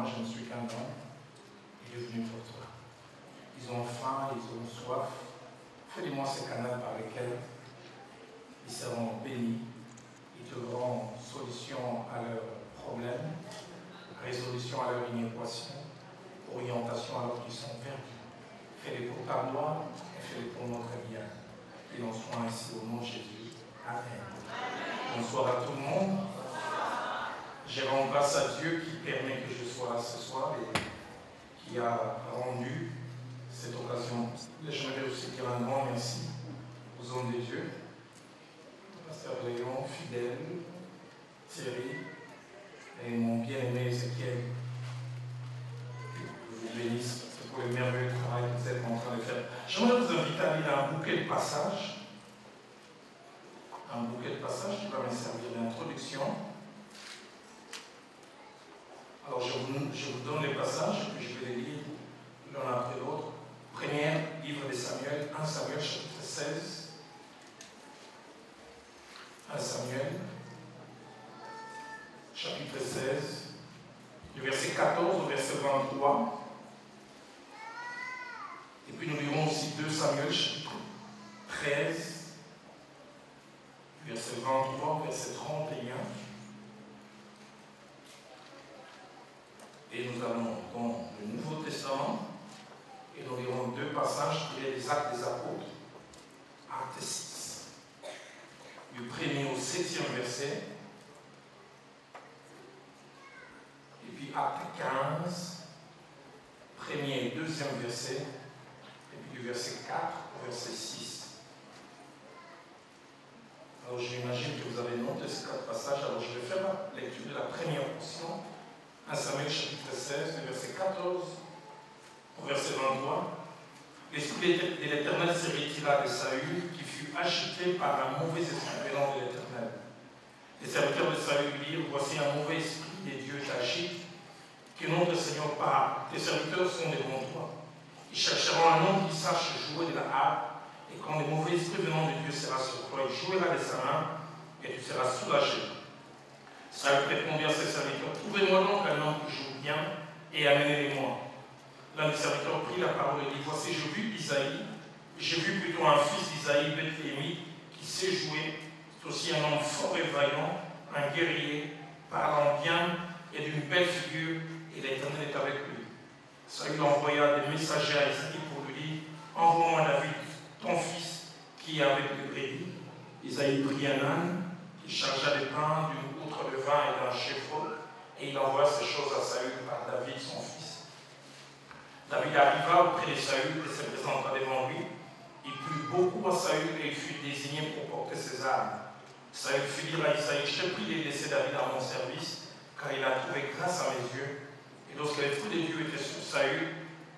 moi je ne suis qu'un homme, il est venu pour toi. Ils ont faim, ils ont soif. Fais-moi ces canaux par lesquels ils seront bénis. Ils trouveront solution à leurs problèmes, résolution à leur inéquation, orientation alors qu'ils sont perdus. Fais-les pour ta gloire et fais-les pour notre bien. Qu'il en soit ainsi au nom de Jésus. Amen. Bonsoir à tout le monde. Je rends grâce à Dieu qui permet que je sois là ce soir et qui a rendu cette occasion. J'aimerais aussi dire un grand merci aux hommes de Dieu, Pasteur Léon, fidèle, Thierry et mon bien-aimé Ézéchiel. Je vous bénisse pour le merveilleux travail que vous êtes en train de faire. J'aimerais vous inviter à lire un bouquet de passages. Un bouquet de passages qui va me servir d'introduction. Alors je vous donne les passages et puis je vais les lire l'un après l'autre. Premier livre de Samuel, 1 Samuel chapitre 16. 1 Samuel chapitre 16, du verset 14 au verset 23. Et puis nous lirons aussi 2 Samuel chapitre 13, du verset 23 au verset 31. Et nous allons dans le Nouveau Testament et nous lirons 2 passages qui sont les Actes des Apôtres, Acte 6, du 1er au 7e verset, et puis Acte 15, 1er et 2e verset, et puis du verset 4 au verset 6. Alors j'imagine que vous avez noté ces 4 passages, alors je vais faire la lecture de la première portion. 1 Samuel chapitre 16, du verset 14 au verset 23. L'esprit de l'Éternel se retira de Saül, qui fut agité par un mauvais esprit venant de l'Éternel. Les serviteurs de Saül lui dirent: voici un mauvais esprit des dieux t'agite, que notre Seigneur parle. Tes serviteurs sont devant toi. Ils chercheront un homme qui sache jouer de la harpe, et quand le mauvais esprit venant de Dieu sera sur toi, il jouera de sa main, et tu seras soulagé. Saül répondit à ses serviteurs: trouvez-moi donc un homme qui joue bien et amenez-le-moi. L'un des serviteurs prit la parole et dit: voici, j'ai vu plutôt un fils d'Isaïe, Bethléemite, qui sait jouer. C'est aussi un homme fort et vaillant, un guerrier, parlant bien et d'une belle figure, et l'Éternel est avec lui. Saül envoya des messagers à Isaïe pour lui dire: envoie-moi David, ton fils, qui est avec les brebis. Isaïe prit un âne, il chargea des pains, d'une outre de vin et d'un chevreau, et il envoya ces choses à Saül par David, son fils. David arriva auprès de Saül et se présenta devant lui. Il plut beaucoup à Saül et il fut désigné pour porter ses armes. Saül fit dire à Isaïe: je t'ai prié de laisser David à mon service, car il a trouvé grâce à mes yeux. Et lorsque les feux de Dieu étaient sur Saül,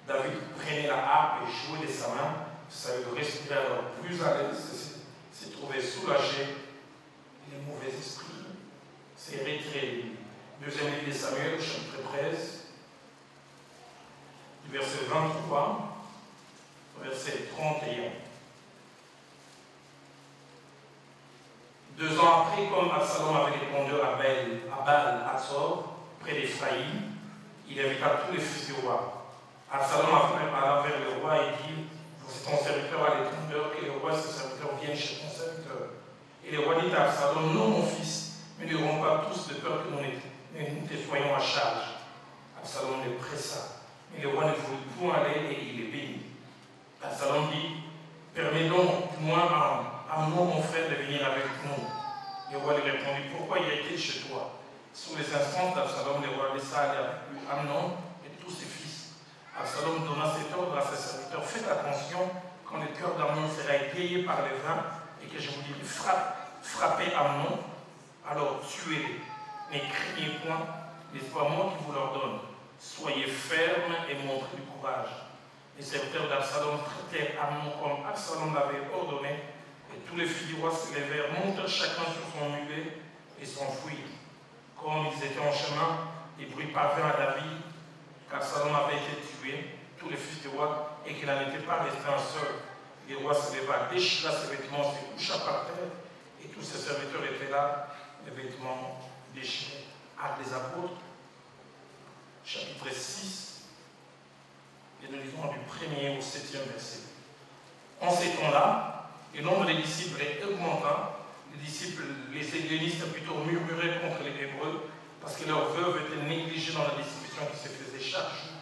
David prenait la harpe et jouait de sa main. Saül respirait alors plus à l'aise, s'est trouvé soulagé. Les mauvais esprits s'est retiré. Deuxième livre de Samuel, chapitre 13, du verset 23 au verset 31. 2 ans après, comme Absalom avait répondu à Baal-Hatzor, près d'Ephraïm, il invita tous les fils du roi. Absalom alla vers le roi et dit: voici ton serviteur à l'étendeur, que le roi et ses serviteurs viennent chez ton serviteur. Et le roi dit à Absalom: non, mon fils, nous n'irons pas tous de peur que nous te soyons à charge. Absalom le pressa, mais le roi ne voulut point aller et il le bénit. Absalom dit: permets donc moi à mon frère de venir avec nous. Le roi lui répondit: pourquoi irait-il chez toi? Sous les instances d'Absalom, le roi laissa aller avec lui Amnon et tous ses fils. Absalom donna cet ordre à ses serviteurs: faites attention quand le cœur d'Amnon sera égayé par les vins et que je vous dis: frappez Amnon, alors tuez-les. Ne craignez point, n'est-ce pas moi qui vous l'ordonne? Soyez fermes et montrez du courage. Les serviteurs d'Absalom traitèrent Amnon comme Absalom l'avait ordonné, et tous les fils du roi se levèrent, montèrent chacun sur son mulet et s'enfuirent. Comme ils étaient en chemin, les bruits parvinrent à David qu'Absalom avait été tué, tous les fils du roi, et qu'il n'en était pas resté un seul. Le roi se leva, déchira ses vêtements, se coucha par terre, et tous ses serviteurs étaient là, les vêtements déchirés. Actes des Apôtres, chapitre 6, et nous lisons du 1er au 7e verset. En ces temps-là, le nombre des disciples est augmentant. Les disciples, les hellénistes plutôt murmuraient contre les Hébreux parce que leurs veuves étaient négligées dans la distribution qui se faisait chaque jour.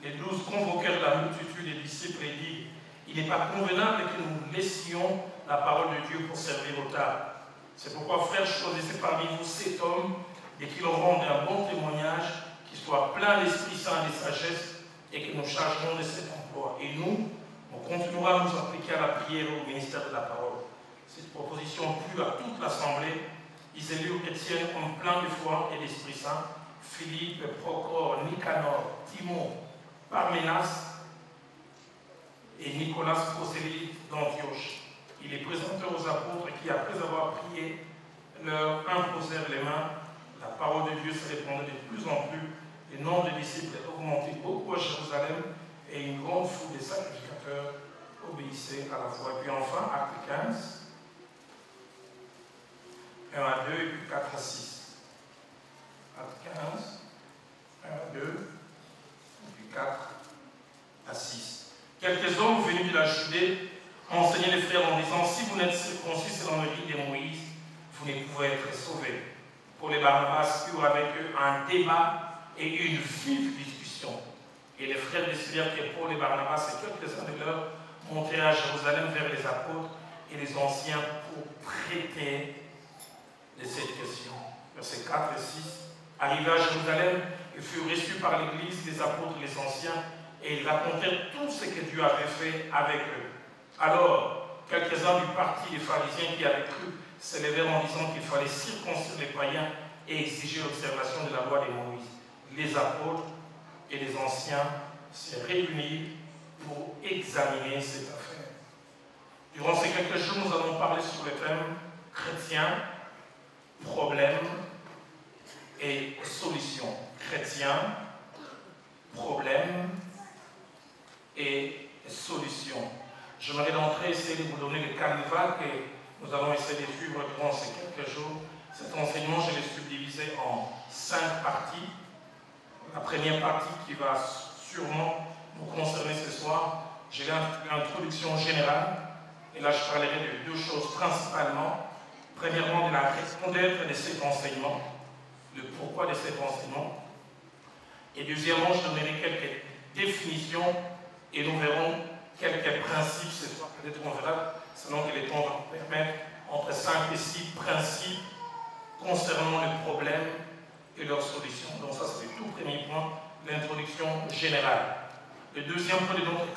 Les 12 convoquèrent la multitude des disciples et dirent: il n'est pas convenable que nous laissions la parole de Dieu pour servir au table. C'est pourquoi, frères, choisissez parmi vous 7 hommes et qui leur rendent un bon témoignage, qui soient pleins d'Esprit Saint et de sagesse, et que nous chargerons de cet emploi. Et nous, on continuera à nous appliquer à la prière et au ministère de la parole. Cette proposition plut à toute l'assemblée. Ils élurent Étienne, homme plein de foi et d'Esprit Saint, Philippe, Procor, Nicanor, Timon, Parménas et Nicolas, prosélyte d'Antioche. Ils les présentèrent aux apôtres qui, après avoir prié, leur imposèrent les mains. La parole de Dieu se répandait de plus en plus. Le nombre de disciples augmentait beaucoup à Jérusalem et une grande foule des sacrificateurs obéissait à la foi. Et puis enfin, acte 15, 1 à 2 et puis 4 à 6. Acte 15, 1 à 2 et puis 4 à 6. Quelques hommes venus de la Judée enseignaient les frères en disant: si vous n'êtes circoncis selon le rite de Moïse, vous ne pouvez être sauvés. Pour les Barnabas, eurent avec eux un débat et une vive discussion. Et les frères décidèrent que Paul et Barnabas et quelques-uns de leurs montèrent à Jérusalem vers les apôtres et les anciens pour traiter de cette question. Versets 4 et 6. Arrivés à Jérusalem, ils furent reçus par l'Église, les apôtres et les anciens, et ils racontèrent tout ce que Dieu avait fait avec eux. Alors, quelques-uns du parti des pharisiens qui avaient cru s'élevèrent en disant qu'il fallait circoncire les païens et exiger l'observation de la loi de Moïse. Les apôtres et les anciens se réunirent pour examiner cette affaire. Durant ces quelques jours, nous allons parler sur le thème chrétien, problème et solution. Chrétien, problème et solution. J'aimerais d'entrée essayer de vous donner le canevas que nous allons essayer de suivre durant ces quelques jours. Cet enseignement, je l'ai subdivisé en 5 parties. La première partie qui va sûrement nous concerner ce soir, j'ai l'introduction générale. Et là, je parlerai de 2 choses principalement. Premièrement, de la raison d'être de cet enseignement, le pourquoi de cet enseignement. Et deuxièmement, je donnerai quelques définitions et nous verrons quelques principes ce soir. Peut-être on verra, selon que les temps vont nous permettre, entre 5 et 6 principes concernant le problème et leurs solutions. Donc ça, c'est le tout premier point, l'introduction générale. Le deuxième point de notre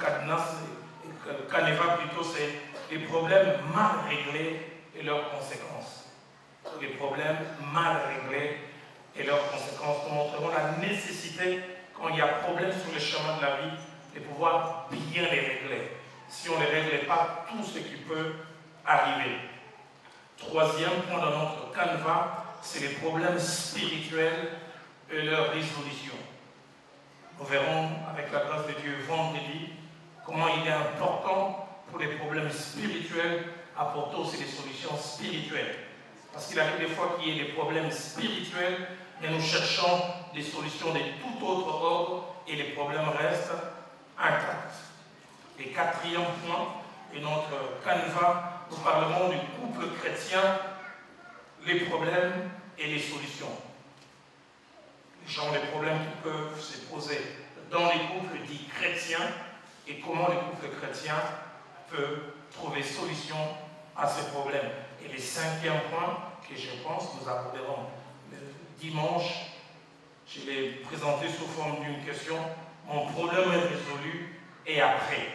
canevas plutôt, c'est les problèmes mal réglés et leurs conséquences. Les problèmes mal réglés et leurs conséquences. Nous montrerons la nécessité, quand il y a problème sur le chemin de la vie, de pouvoir bien les régler. Si on ne les règle pas, tout ce qui peut arriver. Troisième point dans notre canevas, c'est les problèmes spirituels et leur résolution. Nous verrons avec la grâce de Dieu vendredi comment il est important pour les problèmes spirituels apporter aussi des solutions spirituelles. Parce qu'il arrive des fois qu'il y ait des problèmes spirituels, mais nous cherchons des solutions de tout autre ordre et les problèmes restent intacts. Et quatrième point de notre canevas, nous parlerons du couple chrétien, les problèmes et les solutions. Les gens ont des problèmes qui peuvent se poser dans les couples dits chrétiens et comment les couples chrétiens peuvent trouver solution à ces problèmes. Et le cinquième point que je pense nous aborderons le dimanche, je l'ai présenté sous forme d'une question: mon problème est résolu et après.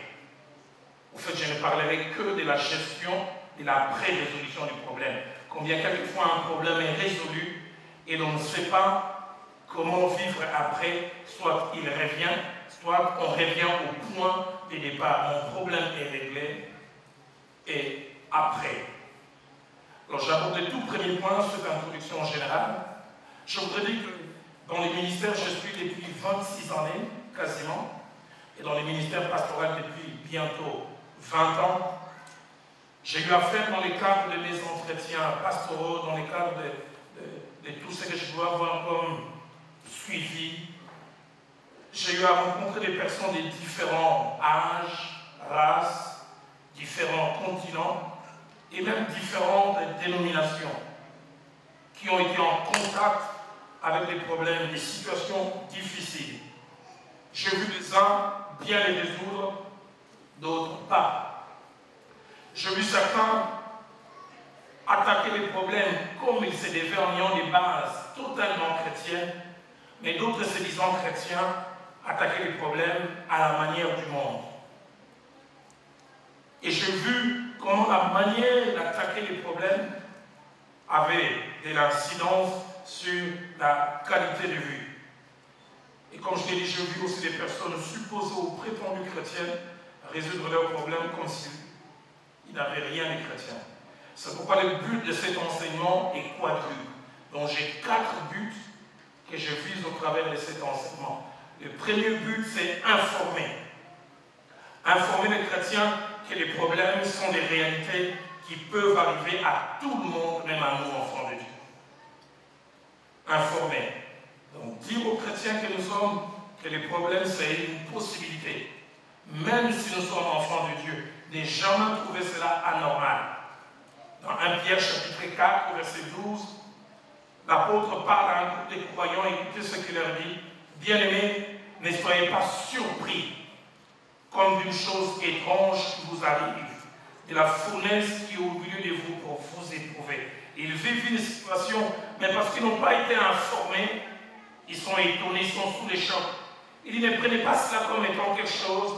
En fait, je ne parlerai que de la gestion de la pré-résolution du problème. Combien quelquefois un problème est résolu et l'on ne sait pas comment vivre après, soit il revient, soit on revient au point de départ. Mon problème est réglé et après. Alors j'aborde le tout premier point, cette introduction générale. Je voudrais dire que dans les ministères, je suis depuis 26 années, quasiment, et dans les ministères pastoraux depuis bientôt 20 ans. J'ai eu affaire dans le cadre de mes entretiens pastoraux, dans le cadre de tout ce que je dois avoir comme suivi, j'ai eu à rencontrer des personnes de différents âges, races, différents continents et même différentes dénominations qui ont été en contact avec des problèmes, des situations difficiles. J'ai vu les uns bien les résoudre, d'autres pas. J'ai vu certains attaquer les problèmes comme ils se devaient en ayant des bases totalement chrétiennes, mais d'autres se disant chrétiens attaquer les problèmes à la manière du monde. Et j'ai vu comment la manière d'attaquer les problèmes avait de l'incidence sur la qualité de vie. Et comme je l'ai dit, j'ai vu aussi des personnes supposées ou prétendues chrétiennes résoudre leurs problèmes comme s'ils n'avaient rien de chrétien. C'est pourquoi le but de cet enseignement est quadruple. Donc j'ai 4 buts que je vise au travers de cet enseignement. Le premier but, c'est informer. Informer les chrétiens que les problèmes sont des réalités qui peuvent arriver à tout le monde, même à nous, enfants de Dieu. Informer. Donc dire aux chrétiens que nous sommes, que les problèmes, c'est une possibilité. Même si nous sommes enfants de Dieu, ne jamais trouver cela anormal. Dans 1 Pierre chapitre 4, verset 12, l'apôtre parle à un groupe de croyants, écoutez ce qu'il leur dit. Bien-aimés, ne soyez pas surpris comme d'une chose étrange qui vous arrive, de la fournaise qui est au milieu de vous pour vous éprouver. Ils vivent une situation, mais parce qu'ils n'ont pas été informés, ils sont étonnés, ils sont sous les chocs. Ils ne prenaient pas cela comme étant quelque chose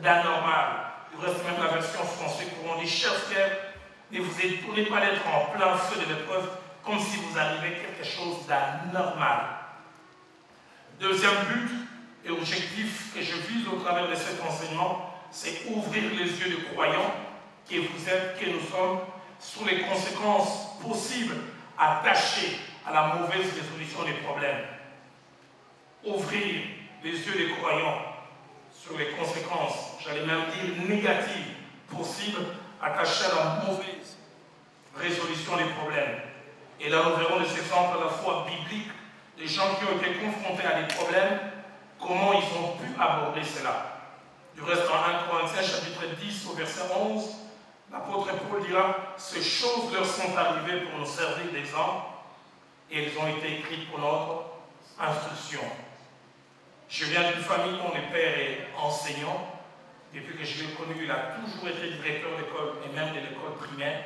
d'anormal. Il reste même la version française où on dit, chers frères, ne vous étonnez pas d'être en plein feu de l'épreuve, comme si vous arrivait quelque chose d'anormal. Deuxième but et objectif que je vise au travers de cet enseignement, c'est ouvrir les yeux des croyants que vous êtes, que nous sommes, sur les conséquences possibles attachées à la mauvaise résolution des problèmes. Ouvrir les yeux des croyants sur les conséquences, j'allais même dire négatives, possibles attachées à la mauvaise résolution des problèmes. Et là, nous verrons des exemples à la fois bibliques, des gens qui ont été confrontés à des problèmes, comment ils ont pu aborder cela. Du reste, en 1 Corinthiens, chapitre 10, au verset 11, l'apôtre Paul dira « Ces choses leur sont arrivées pour nous servir d'exemple, et elles ont été écrites pour notre instruction. » Je viens d'une famille dont le père est enseignant. Depuis que je l'ai connu, il a toujours été directeur d'école et même de l'école primaire.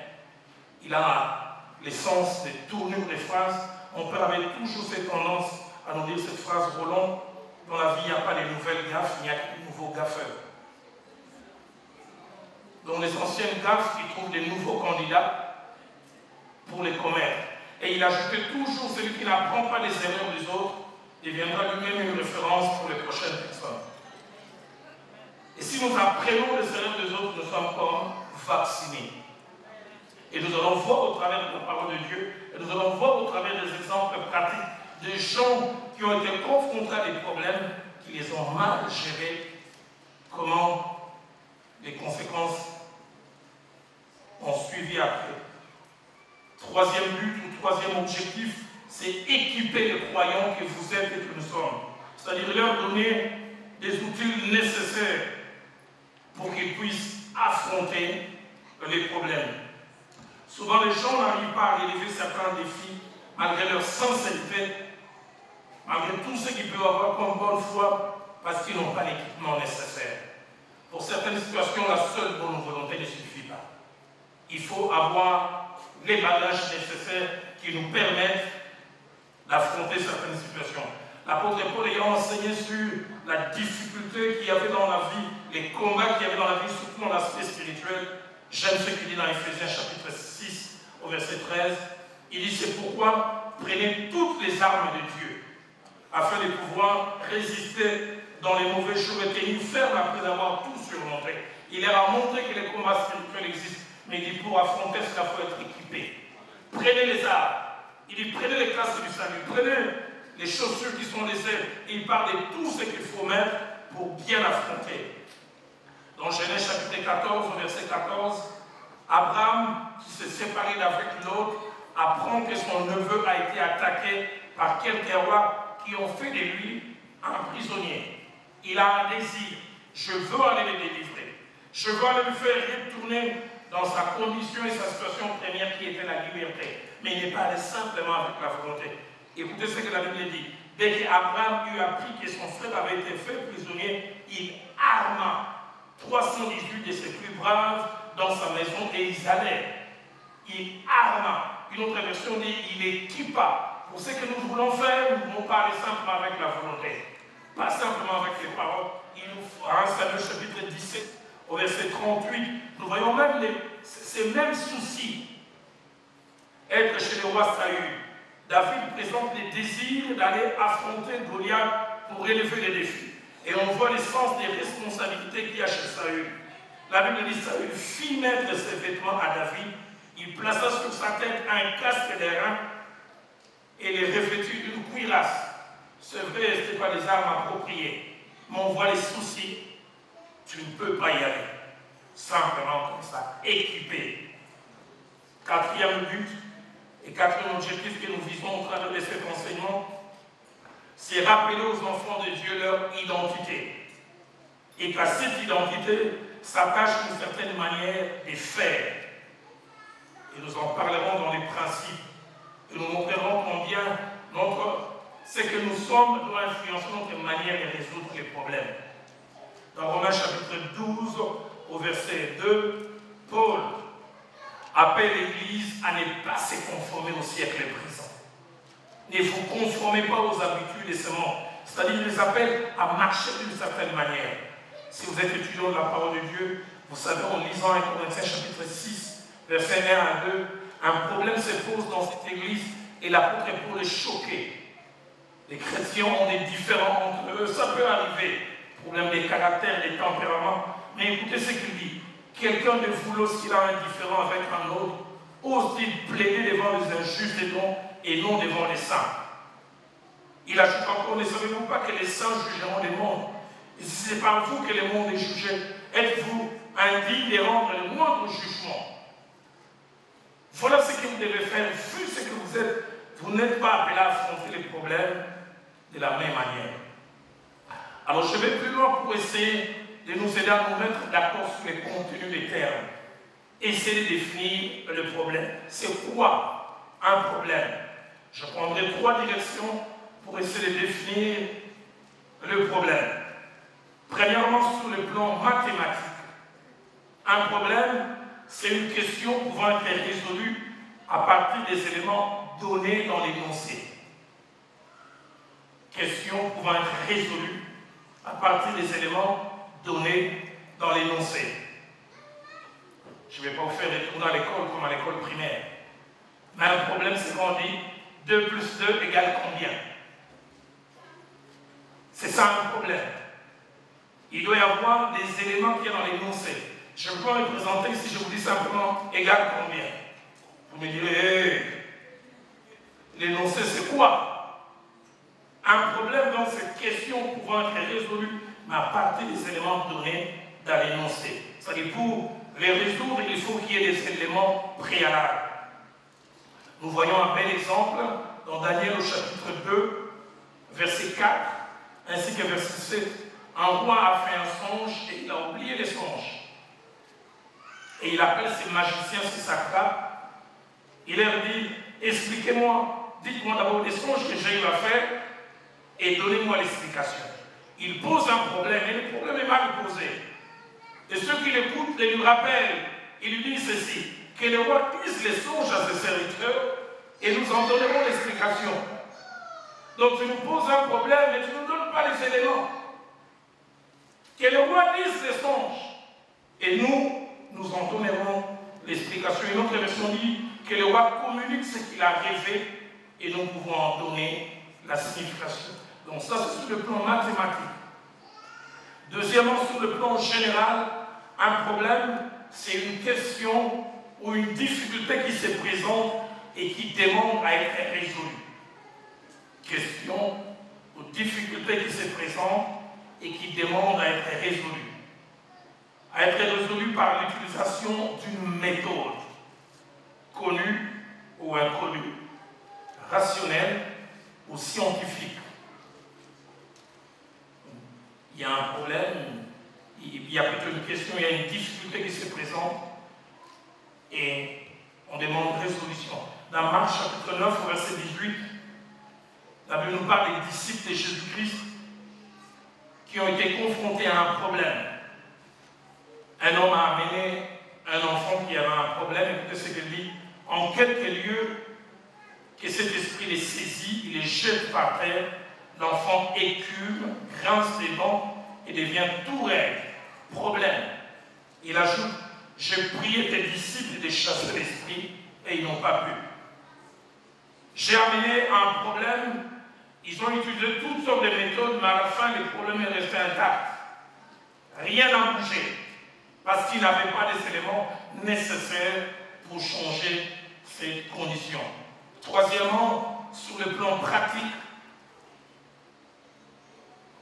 Il a l'essence des tournures des phrases. Mon père avait toujours cette tendance à nous dire cette phrase « Roland, dans la vie, il n'y a pas de nouvelles gaffes, il n'y a que de nouveaux gaffeurs. » Donc les anciennes gaffes qui trouvent des nouveaux candidats pour les commerces. Et il ajoutait toujours celui qui n'apprend pas les erreurs des autres deviendra lui-même une référence pour les prochaines personnes. Et si nous apprenons les erreurs des autres, nous sommes comme vaccinés. Et nous allons voir au travers de la parole de Dieu, et nous allons voir au travers des exemples pratiques des gens qui ont été confrontés à des problèmes, qui les ont mal gérés, comment les conséquences ont suivi après. Troisième but ou troisième objectif, c'est équiper les croyants que vous êtes et que nous sommes. C'est-à-dire leur donner des outils nécessaires pour qu'ils puissent affronter les problèmes. Souvent, les gens n'arrivent pas à relever certains défis malgré leur sincérité, malgré tout ce qu'ils peuvent avoir comme bonne foi, parce qu'ils n'ont pas l'équipement nécessaire. Pour certaines situations, la seule bonne volonté ne suffit pas. Il faut avoir les bagages nécessaires qui nous permettent d'affronter certaines situations. L'apôtre Paul ayant enseigné sur la difficulté qu'il y avait dans la vie, les combats qu'il y avait dans la vie, surtout dans l'aspect spirituel, j'aime ce qu'il dit dans Éphésiens chapitre 6, au verset 13. Il dit, c'est pourquoi prenez toutes les armes de Dieu, afin de pouvoir résister dans les mauvais jours et tenir ferme après avoir tout surmonté. Il leur a montré que les combats spirituels existent, mais il dit, pour affronter cela, il faut être équipé. Prenez les armes. Il dit, prenez les classes du salut, prenez les chaussures qui sont les ailes. Il parle de tout ce qu'il faut mettre pour bien affronter. Dans Genèse chapitre 14, verset 14, Abraham, qui s'est séparé d'avec l'autre, apprend que son neveu a été attaqué par quelques rois qui ont fait de lui un prisonnier. Il a un désir. Je veux aller le délivrer. Je veux aller le faire retourner dans sa condition et sa situation première qui était la liberté. Mais il n'est pas allé simplement avec la volonté. Écoutez ce que la Bible dit. Dès qu'Abraham eut appris que son frère avait été fait prisonnier, il arma 318 de ses plus braves dans sa maison et ils allèrent. Il arma. Une autre version dit il équipa. Pour ce que nous voulons faire, nous ne voulons pas aller simplement avec la volonté. Pas simplement avec les paroles. Il nous faut, en Samuel chapitre 17, au verset 38, nous voyons même ces mêmes soucis être chez le roi Saül. David présente le désir d'aller affronter Goliath pour relever les défis. Et on voit le sens des responsabilités qu'il y a chez Saül. La Bible dit Saül fit mettre ses vêtements à David. Il plaça sur sa tête un casque d'airain et les revêtit d'une cuirasse. C'est vrai, ce n'est pas des armes appropriées. Mais on voit les soucis. Tu ne peux pas y aller. Simplement comme ça, équipé. Quatrième but et quatrième objectif que nous visons au travers de cet enseignement, c'est rappeler aux enfants de Dieu leur identité. Et qu'à cette identité s'attache une certaine manière de faire. Et nous en parlerons dans les principes. Et nous montrerons combien ce que nous sommes doit influencer notre manière de résoudre les problèmes. Dans Romains chapitre 12, au verset 2, Paul appelle l'Église à ne pas se conformer au siècle présent. Ne vous conformez pas aux habitudes de ce monde. C'est-à-dire, il les appelle à marcher d'une certaine manière. Si vous êtes étudiant de la parole de Dieu, vous savez, en lisant 1 Corinthiens chapitre 6, verset 1 à 2, un problème se pose dans cette Église et l'apôtre Paul est choqué. Les chrétiens ont des différends entre eux, ça peut arriver. Problème des caractères, des tempéraments. Mais écoutez ce qu'il dit. Quelqu'un de vous, lorsqu'il a un différend avec un autre, ose-t-il plaider devant les injustes et non devant les saints? Il ajoute encore, ne savez-vous pas que les saints jugeront les mondes? Et si c'est par vous que le monde est jugé, êtes-vous indigne de rendre le moindre jugement? Voilà ce que vous devez faire, vu ce que vous êtes. Vous n'êtes pas appelé à affronter les problèmes de la même manière. Alors je vais plus loin pour essayer de nous aider à nous mettre d'accord sur les contenus des termes. Essayer de définir le problème. C'est quoi un problème? Je prendrai 3 directions pour essayer de définir le problème. Premièrement, sur le plan mathématique. Un problème, c'est une question pouvant être résolue à partir des éléments donnés dans l'énoncé. Question pouvant être résolue à partir des éléments donnés dans l'énoncé. Je ne vais pas vous faire retourner à l'école comme à l'école primaire. Mais un problème, c'est quand on dit 2 plus 2 égale combien? C'est ça un problème. Il doit y avoir des éléments qui sont dans l'énoncé. Je peux me présenter si je vous dis simplement égale combien? Vous me direz, hey, l'énoncé c'est quoi? Un problème dans cette question pouvant être résolu, mais à partir des éléments donnés dans l'énoncé. C'est-à-dire pour les résoudre, il faut qu'il y ait des éléments préalables. Nous voyons un bel exemple dans Daniel au chapitre 2, verset 4, ainsi que verset 7. Un roi a fait un songe et il a oublié les songes. Et il appelle ses magiciens sur sa table. Il leur dit, expliquez-moi, dites-moi d'abord les songes que j'ai eu à faire et donnez-moi l'explication. Il pose un problème et le problème est mal posé. Et ceux qui l'écoutent lui rappellent, il lui dit ceci, que le roi dise les songes à ses serviteurs et nous en donnerons l'explication. Donc tu nous poses un problème et tu ne nous donnes pas les éléments. Que le roi dise les songes et nous en donnerons l'explication. Une autre version dit que le roi communique ce qu'il a rêvé et nous pouvons en donner la signification. Donc ça c'est sur le plan mathématique. Deuxièmement, sur le plan général, un problème, c'est une question ou une difficulté qui se présente et qui demande à être résolue. Question ou difficulté qui se présente et qui demande à être résolue. À être résolue par l'utilisation d'une méthode connue ou inconnue, rationnelle ou scientifique. il y a un problème, il y a plutôt une question, il y a une difficulté qui se présente et on demande résolution. Dans Marc chapitre 9, verset 18, la Bible nous parle des disciples de Jésus-Christ qui ont été confrontés à un problème. Un homme a amené un enfant qui avait un problème, écoutez ce qu'il dit, en quelques lieux, que cet esprit les saisit, il les jette par terre, l'enfant écume, grince des dents et devient tout raide. Problème. Il ajoute, j'ai prié tes disciples de chasser l'esprit et ils n'ont pas pu. J'ai amené un problème, ils ont utilisé toutes sortes de méthodes, mais à la fin, le problème est resté intact. Rien n'a bougé, parce qu'ils n'avaient pas les éléments nécessaires pour changer ces conditions. Troisièmement, sur le plan pratique,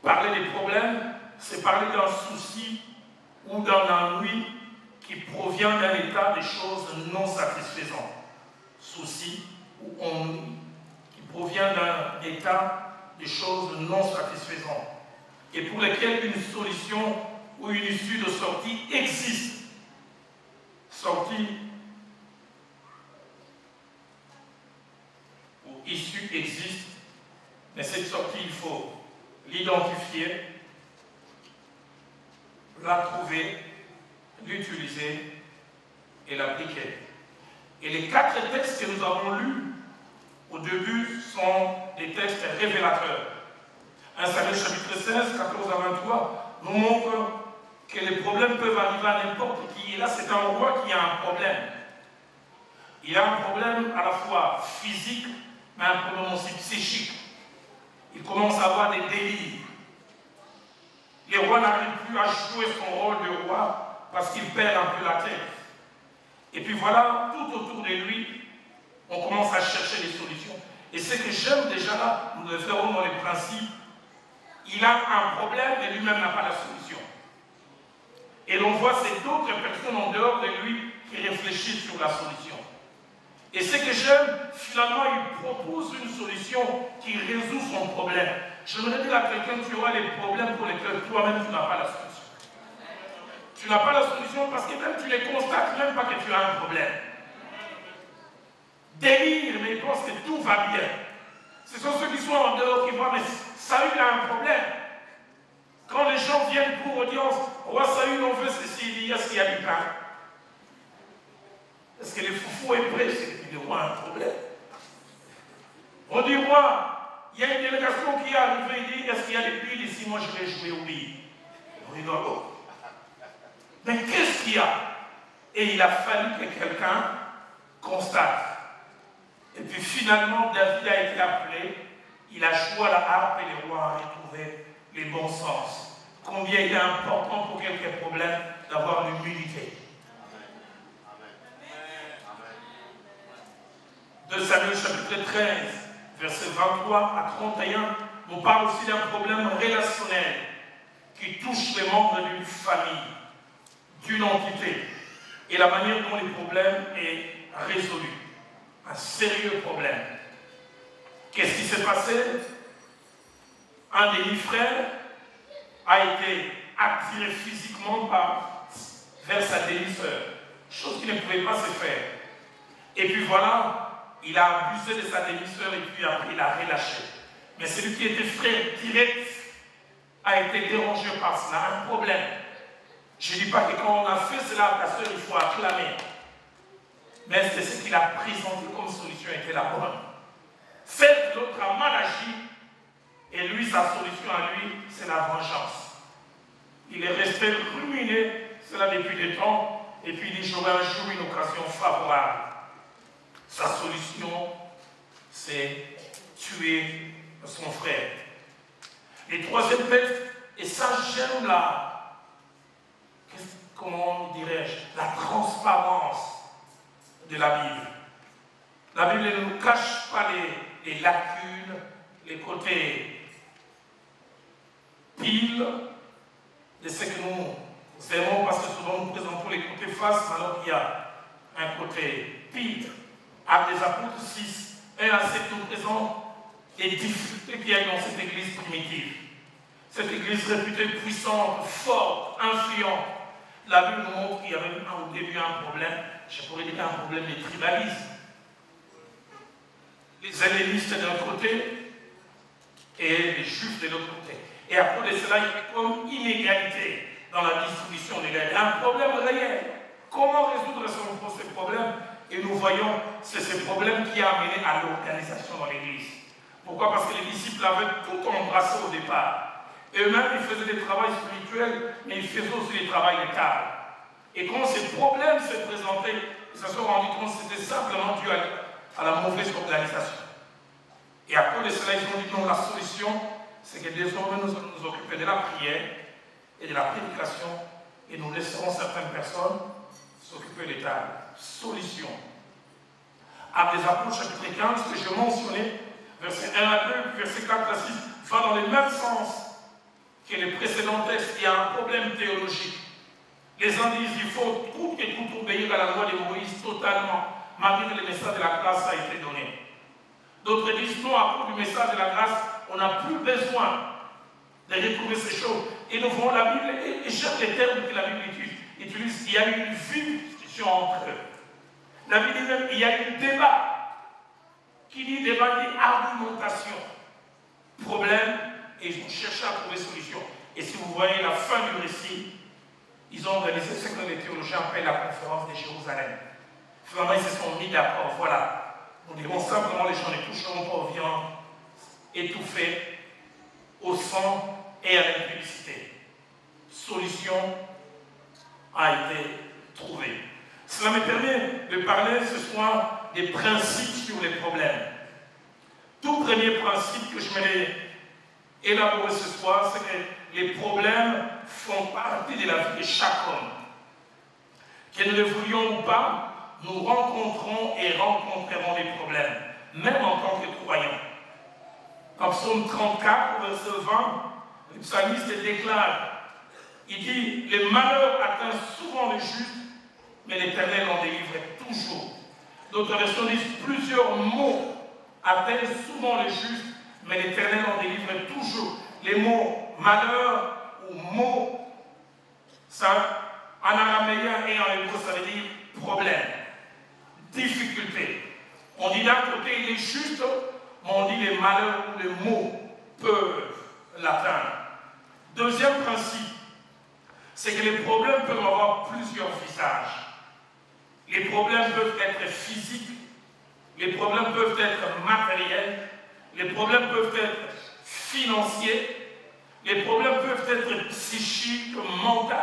parler des problèmes, c'est parler d'un souci ou d'un ennui qui provient d'un état des choses non satisfaisant. Souci ou ennui qui provient d'un état des choses non satisfaisantes et pour lesquelles une solution ou une issue de sortie existe. Sortie ou issue existe, mais cette sortie, il faut l'identifier, la trouver, l'utiliser et l'appliquer. Et les 4 textes que nous avons lus au début sont des textes révélateurs. 1 Samuel chapitre 16, 14 à 23 nous montre que les problèmes peuvent arriver à n'importe qui. Et là, c'est un roi qui a un problème. Il a un problème à la fois physique, mais un problème aussi psychique. Il commence à avoir des délires. Les rois n'arrivent plus à jouer son rôle de roi parce qu'il perd un peu la tête. Et puis voilà, tout autour de lui, on commence à chercher des solutions. Et ce que j'aime déjà là, nous le ferons dans les principes, il a un problème et lui-même n'a pas la solution. Et l'on voit c'est d'autres personnes en dehors de lui qui réfléchissent sur la solution. Et ce que j'aime, finalement, il propose une solution qui résout son problème. Je voudrais dire à quelqu'un, tu auras les problèmes pour lesquels toi-même tu n'as pas la solution. Tu n'as pas la solution parce que même tu les constates même pas que tu as un problème. Délire, mais ils pensent que tout va bien. Ce sont ceux qui sont en dehors qui voient, mais Saül a un problème. Quand les gens viennent pour audience, roi Saül, on veut ceci, il dit, est-ce qu'il y a du pain? Est-ce que les foufous est prêt? C'est le roi a un problème. On dit, roi, il y a une délégation qui est arrivée, il dit, est-ce qu'il y a des billes ici? Moi, je vais jouer aux billes. On rigole. Mais qu'est-ce qu'il y a? Et il a fallu que quelqu'un constate. Et puis finalement, David a été appelé, il a joué à la harpe et le roi a retrouvé les bons sens. Combien il est important pour quelques problèmes d'avoir l'humilité. 2 Samuel chapitre 13, versets 23 à 31, nous parle aussi d'un problème relationnel qui touche les membres d'une famille, d'une entité, et la manière dont le problème est résolu. Un sérieux problème. Qu'est-ce qui s'est passé? Un des 8 frères a été attiré physiquement vers sa demi-sœur, chose qui ne pouvait pas se faire. Et puis voilà, il a abusé de sa demi-sœur et puis après il a relâché. Mais celui qui était frère direct a été dérangé par cela, un problème. Je ne dis pas que quand on a fait cela à ta sœur, il faut acclamer. Mais c'est ce qu'il a présenté comme solution était la bonne. Celle que l'autre a mal agi, et lui, sa solution à lui, c'est la vengeance. Il est resté ruminé cela depuis des temps, et puis il dit, j'aurai un jour une occasion favorable. Sa solution, c'est tuer son frère. Et troisième texte, et ça j'aime comment dirais-je, la transparence de la Bible. La Bible ne nous cache pas les lacunes, les côtés pile de ce que nous aimons, parce que souvent nous présentons les côtés face, alors qu'il y a un côté pile. Actes des Apôtres 6, 1 à 7 nous présente les difficultés qu'il y a dans cette église primitive. Cette église réputée puissante, forte, influente. La Bible nous montre qu'il y avait au début un problème, je pourrais dire un problème de tribalisme. Les hellénistes d'un côté et les juifs de l'autre côté. Et à cause de cela, il y avait comme inégalité dans la distribution des gains. Un problème réel. Comment résoudre ce problème? Et nous voyons, c'est ce problème qui a amené à l'organisation dans l'église. Pourquoi? Parce que les disciples avaient tout embrassé au départ. Eux-mêmes, ils faisaient des travaux spirituels, mais ils faisaient aussi des travaux de table. Et quand ces problèmes se présentaient, ils se sont rendus compte que c'était simplement dû à la mauvaise organisation. Et à cause de cela, ils ont dit non, la solution, c'est que désormais nous allons nous occuper de la prière et de la prédication, et nous laisserons certaines personnes s'occuper des tables. Solution. Actes des Apôtres, chapitre 15, que je mentionnais, versets 1 à 2, versets 4 à 6, va dans le même sens que les précédents textes. Il y a un problème théologique. Les uns disent qu'il faut tout et tout obéir à la loi de Moïse totalement, malgré que le message de la grâce a été donné. D'autres disent non, à cause du message de la grâce, on n'a plus besoin de retrouver ces choses. Et nous voyons la Bible, et j'aime les termes que la Bible utilise, il y a une vive discussion entre eux. La Bible dit même, il y a un débat. Qui dit débat dit argumentation. Problème, et ils ont cherché à trouver solution. Et si vous voyez la fin du récit, ils ont organisé ce que les théologiens appellent la conférence de Jérusalem. Finalement, ils se sont mis d'accord. Voilà. Nous dirons simplement les gens ne toucheront pas aux viandes étouffées, au sang et à l'impudicité. Solution a été trouvée. Cela me permet de parler ce soir des principes sur les problèmes. Tout premier principe que je vais élaborer ce soir, c'est que les problèmes font partie de la vie de chaque homme. Que nous le voulions ou pas, nous rencontrons et rencontrerons des problèmes, même en tant que croyants. En Psaume 34, verset 20, le psalmiste déclare, il dit, les malheurs atteignent souvent les justes, mais l'Éternel en délivre toujours. D'autres versions disent, plusieurs maux atteignent souvent les justes, mais l'Éternel en délivre toujours. Les mots malheur ou maux, ça, en araméen et en hébreu, ça veut dire problème, difficulté. On dit d'un côté il est juste, mais on dit les malheurs ou les maux peuvent l'atteindre. Deuxième principe, c'est que les problèmes peuvent avoir plusieurs visages. Les problèmes peuvent être physiques, les problèmes peuvent être matériels, les problèmes peuvent être financiers, les problèmes peuvent être psychiques, mentaux,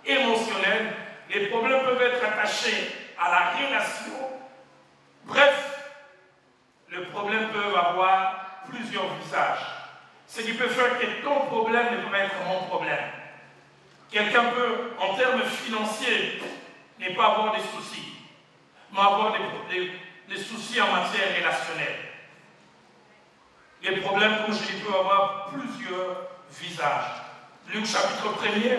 émotionnels, les problèmes peuvent être attachés à la relation. Bref, les problèmes peuvent avoir plusieurs visages. Ce qui peut faire que ton problème ne peut pas être mon problème. Quelqu'un peut, en termes financiers, ne pas avoir des soucis, mais avoir des soucis en matière relationnelle. Les problèmes, comme je dis, peuvent avoir plusieurs visages. Luc chapitre 1er,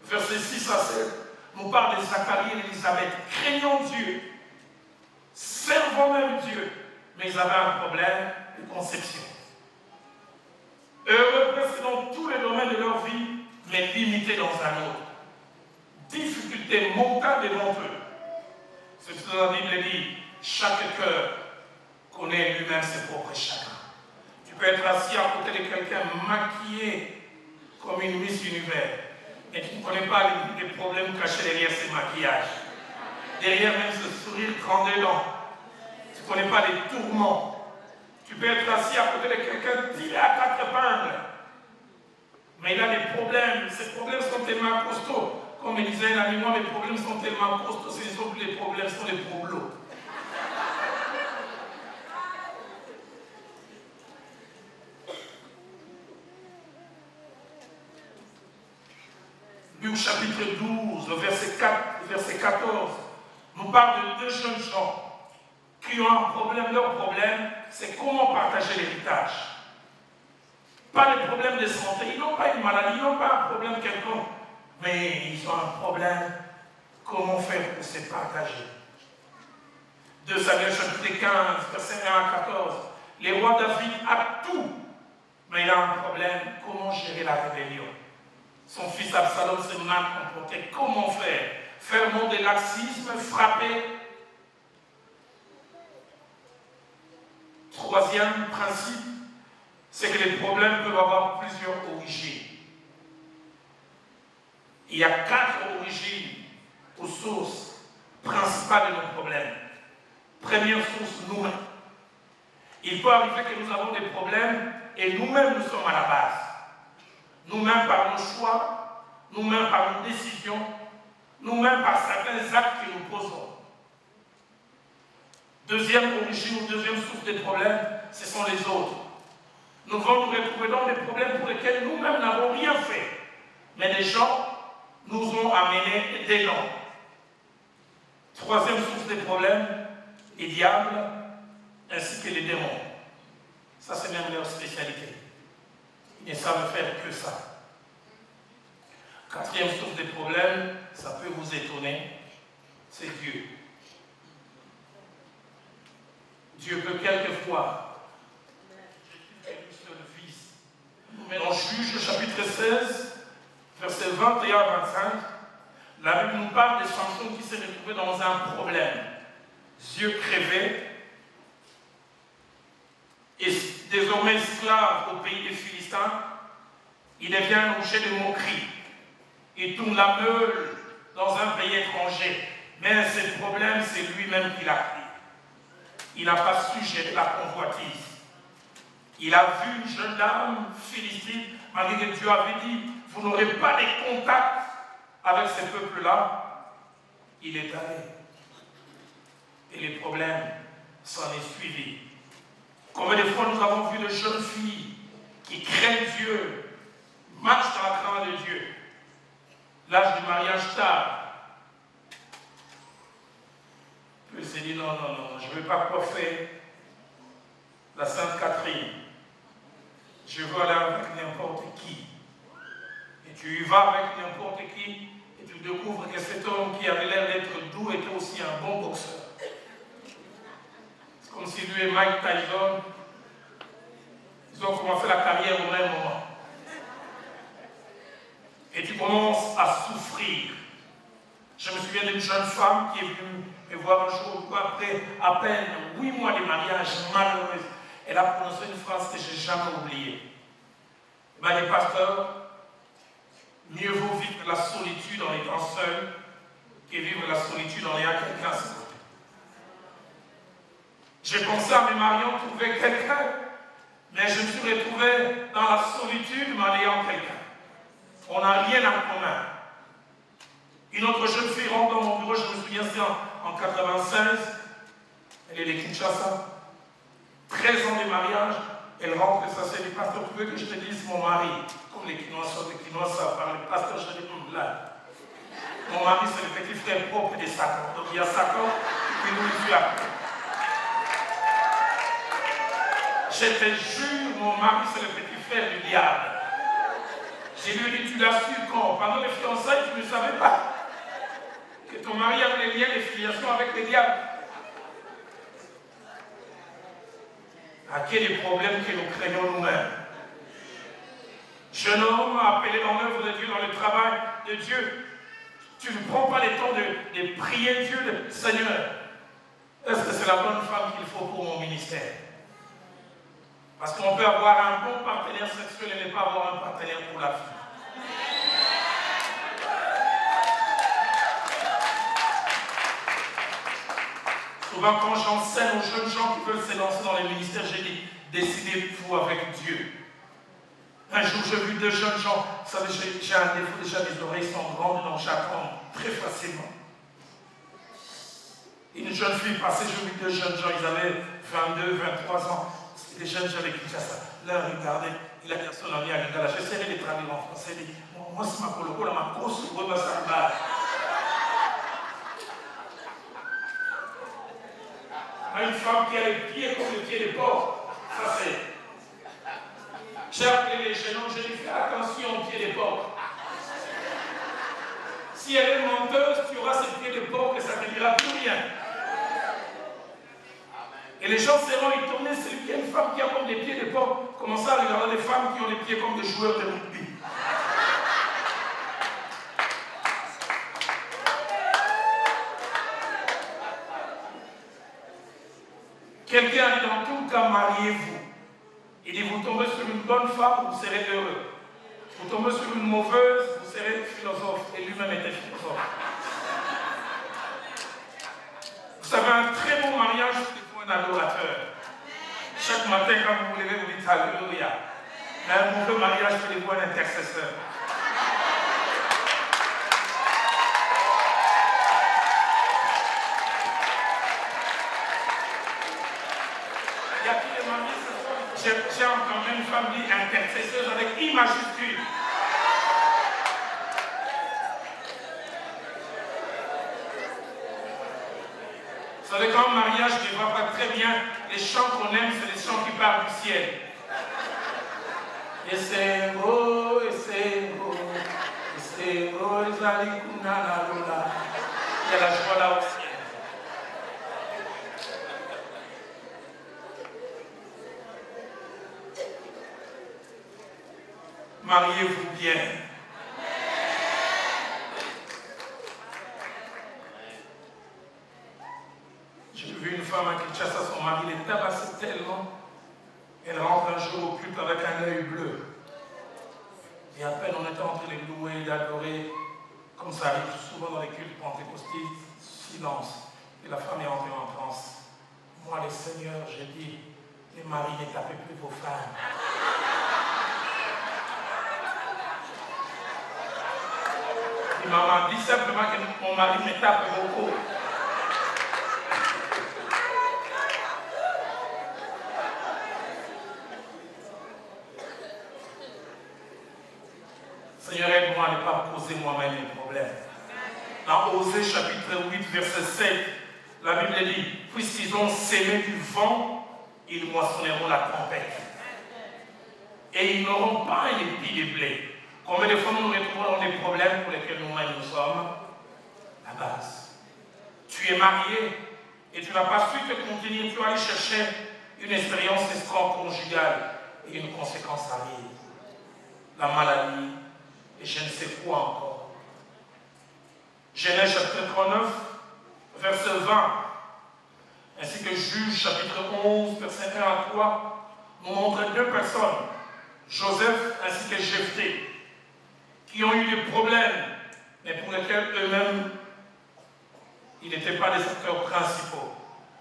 versets 6 à 7, nous parle de Zacharie et d'Élisabeth, craignant Dieu, servant même Dieu, mais ils avaient un problème de conception. Heureux presque dans tous les domaines de leur vie, mais limités dans un autre. Difficulté montante devant eux. C'est ce que la Bible dit, chaque cœur connaît lui-même ses propres chagrins. Tu peux être assis à côté de quelqu'un maquillé comme une Miss Univers, et tu ne connais pas les problèmes cachés derrière ses maquillages. Derrière même ce sourire grandélant. Tu ne connais pas les tourments. Tu peux être assis à côté de quelqu'un tiré à quatre épingles. Mais il a des problèmes. Ces problèmes sont tellement costauds. Comme il disait un ami, moi, mes problèmes sont tellement costauds, c'est surtout les problèmes sont des problèmes. Luc chapitre 12, verset 14, nous parle de deux jeunes gens qui ont un problème. Leur problème, c'est comment partager l'héritage. Pas de problème de santé, ils n'ont pas une maladie, ils n'ont pas un problème quelconque, mais ils ont un problème, comment faire pour se partager. 2 Samuel chapitre 15, verset 1 à 14, le roi David a tout, mais il a un problème, comment gérer la rébellion? Son fils Absalom s'est mal comporté, comment faire? Faire mon de laxisme, frapper? Troisième principe, c'est que les problèmes peuvent avoir plusieurs origines. Il y a 4 origines ou sources principales de nos problèmes. Première source, nous-mêmes. Il peut arriver que nous avons des problèmes et nous-mêmes nous sommes à la base. Nous-mêmes par nos choix, nous-mêmes par nos décisions, nous-mêmes par certains actes que nous posons. Deuxième origine ou deuxième source des problèmes, ce sont les autres. Nous devons nous retrouver dans des problèmes pour lesquels nous-mêmes n'avons rien fait. Mais les gens nous ont amené des noms. Troisième source des problèmes, les diables ainsi que les démons. Ça, c'est même leur spécialité. Ils ne savent faire que ça. Quatrième source des problèmes, ça peut vous étonner, c'est Dieu. Dieu peut quelquefois, mais dans Juge chapitre 16, versets 21 à 25, la Bible nous parle de Samson qui s'est retrouvé dans un problème. Yeux crevés, et désormais esclave au pays des Philistins, il devient un objet de moquerie. Il tourne la meule dans un pays étranger. Mais ce problème, c'est lui-même qui l'a pris. Il n'a pas su gérer la convoitise. Il a vu une jeune dame philistine, malgré que Dieu avait dit, vous n'aurez pas de contact avec ces peuples-là. Il est allé. Et les problèmes s'en est suivi. Combien de fois nous avons vu de jeunes filles qui craignent Dieu, marchent dans la crainte de Dieu. L'âge du mariage tard. Puis il s'est dit, non, je ne veux pas coiffer la Sainte Catherine. Je veux aller avec n'importe qui. Et tu y vas avec n'importe qui, et tu découvres que cet homme qui avait l'air d'être doux était aussi un bon boxeur. C'est comme si lui et Mike Tyson, ils ont commencé la carrière au même moment. Et tu commences à souffrir. Je me souviens d'une jeune femme qui est venue me voir un jour ou après à peine 8 mois de mariage, malheureuse. Elle a prononcé une phrase que je n'ai jamais oubliée. Elle m'a dit, pasteur, mieux vaut vivre la solitude en étant seul que vivre la solitude en ayant quelqu'un à ses côtés. J'ai pensé à me marier, trouver quelqu'un, mais je me suis retrouvé dans la solitude en ayant quelqu'un. On n'a rien en commun. Une autre jeune fille rentre dans mon bureau, je me souviens, c'est en 96. Elle est de Kinshasa. 13 ans de mariage. Elle rentre et ça s'est dit, pasteur, tu veux que je te dise mon mari? Comme les Quinois savent parler. Pasteur, je dis, là. Mon mari, c'est le petit frère propre des Sakon. Donc il y a Sakon qui nous suit après. Je te jure, mon mari, c'est le petit frère du diable. Je lui ai dit, tu l'as su quand? Pendant les fiançailles, tu ne savais pas que ton mari avait des liens de filiation avec les diables. À quel problème que nous craignons nous-mêmes? Jeune homme appelé dans l'œuvre de Dieu, dans le travail de Dieu, tu ne prends pas le temps de prier Dieu, de Seigneur, est-ce que c'est la bonne femme qu'il faut pour mon ministère? Parce qu'on peut avoir un bon partenaire sexuel et ne pas avoir un partenaire pour la vie. Souvent, quand j'enseigne aux jeunes gens qui veulent se lancer dans les ministères, j'ai dit, décidez-vous avec Dieu. Un jour, j'ai vu 2 jeunes gens, vous savez, j'ai un défaut, déjà les oreilles sont grandes, donc j'apprends très facilement. Une jeune fille passée, j'ai vu 2 jeunes gens, ils avaient 22, 23 ans. C'était des jeunes gens avec Kinshasa. Là, regardez, il a dit à son ami à Lingala, j'essaierai de traduire en français, il dit, moi, c'est ma coloco, là, ma grosse robe à sa. Une femme qui a les pieds comme les pieds des porcs. Ça c'est. J'ai appelé les jeunes, je lui ai fait attention aux pieds des porcs. Si elle est menteuse, tu auras ses pieds de porc et ça ne te dira plus rien. Et les gens seront étonnés, c'est une femme qui a comme des pieds de porc. Commencez à regarder des femmes qui ont les pieds comme des joueurs de rugby. Quelqu'un a dit dans tout cas, mariez-vous. Il dit, vous tombez sur une bonne femme, vous serez heureux. Vous tombez sur une mauvaise, vous serez philosophe. Et lui-même était philosophe. Vous savez, un très bon mariage, c'est pour un adorateur. Chaque matin, quand vous vous levez, vous dites Alléluia. Mais un mauvais mariage, c'est pour un intercesseur. Il y a qui les mamies ce soir? J'ai entendu une femme dire intercesseuse avec I majuscule. Vous savez, quand un mariage ne va pas très bien, les chants qu'on aime, c'est les chants qui parlent du ciel. Et c'est beau, et c'est beau, et c'est beau, il y a la joie là au ciel. Mariez-vous bien. J'ai vu une femme à Kinshasa, son mari les tabassait tellement. Elle rentre un jour au culte avec un œil bleu. Et à peine on était en train de louer, d'adorer, comme ça arrive souvent dans les cultes pentecôtistes, silence. Et la femme est entrée en transe. Moi, les seigneurs, j'ai dit, les maris ne tapez plus vos femmes. Et maman dit simplement que mon mari me tape beaucoup. Seigneur, aide-moi à ne pas poser moi-même les problèmes. Dans Osée chapitre 8, verset 7, la Bible dit, puisqu'ils ont sémé du vent, ils moissonneront la tempête. Et ils n'auront pas un épi de blé. Combien de fois nous nous retrouvons dans des problèmes pour lesquels nous-mêmes nous sommes? La base. Tu es marié et tu n'as pas su te contenir, tu vas aller chercher une expérience extra-conjugale et une conséquence arrive. La maladie et je ne sais quoi encore. Genèse chapitre 39, verset 20, ainsi que Juge chapitre 11, verset 1 à 3, nous montrent deux personnes, Joseph ainsi que Jephthé, qui ont eu des problèmes, mais pour lesquels eux-mêmes, ils n'étaient pas les acteurs principaux.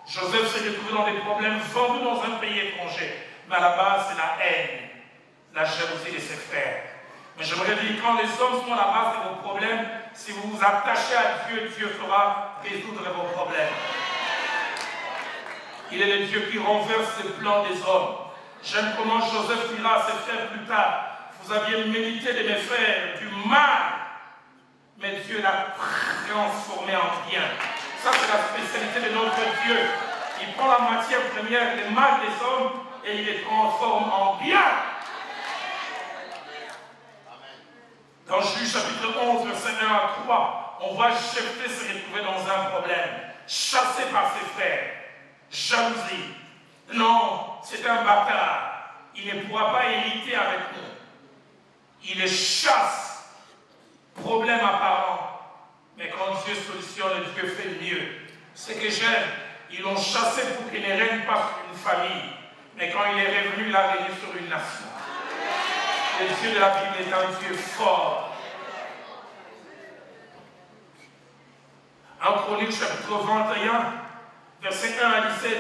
Joseph s'est retrouvé dans des problèmes vendus dans un pays étranger, mais à la base, c'est la haine, la jalousie de ses frères. Mais j'aimerais dire, quand les hommes sont à la base de vos problèmes, si vous vous attachez à Dieu, Dieu fera résoudre vos problèmes. Il est le Dieu qui renverse les plans des hommes. J'aime comment Joseph dira à ses frères plus tard, vous aviez médité de mes frères du mal, mais Dieu l'a transformé en bien. Ça, c'est la spécialité de notre Dieu. Il prend la matière première, le mal des hommes, et il les transforme en bien. Dans Juge chapitre 11, verset 1 à 3, on voit Jephthé se retrouver dans un problème, chassé par ses frères, jalousie. Non, c'est un bâtard. Il ne pourra pas hériter avec nous. Il les chasse, problème apparent. Mais quand Dieu solutionne, Dieu fait mieux. Ce que j'aime, ils l'ont chassé pour qu'il ne règne pas sur une famille. Mais quand il est revenu, il a régné sur une nation. Le Dieu de la Bible est un Dieu fort. En Chronique chapitre 21, verset 1 à 17,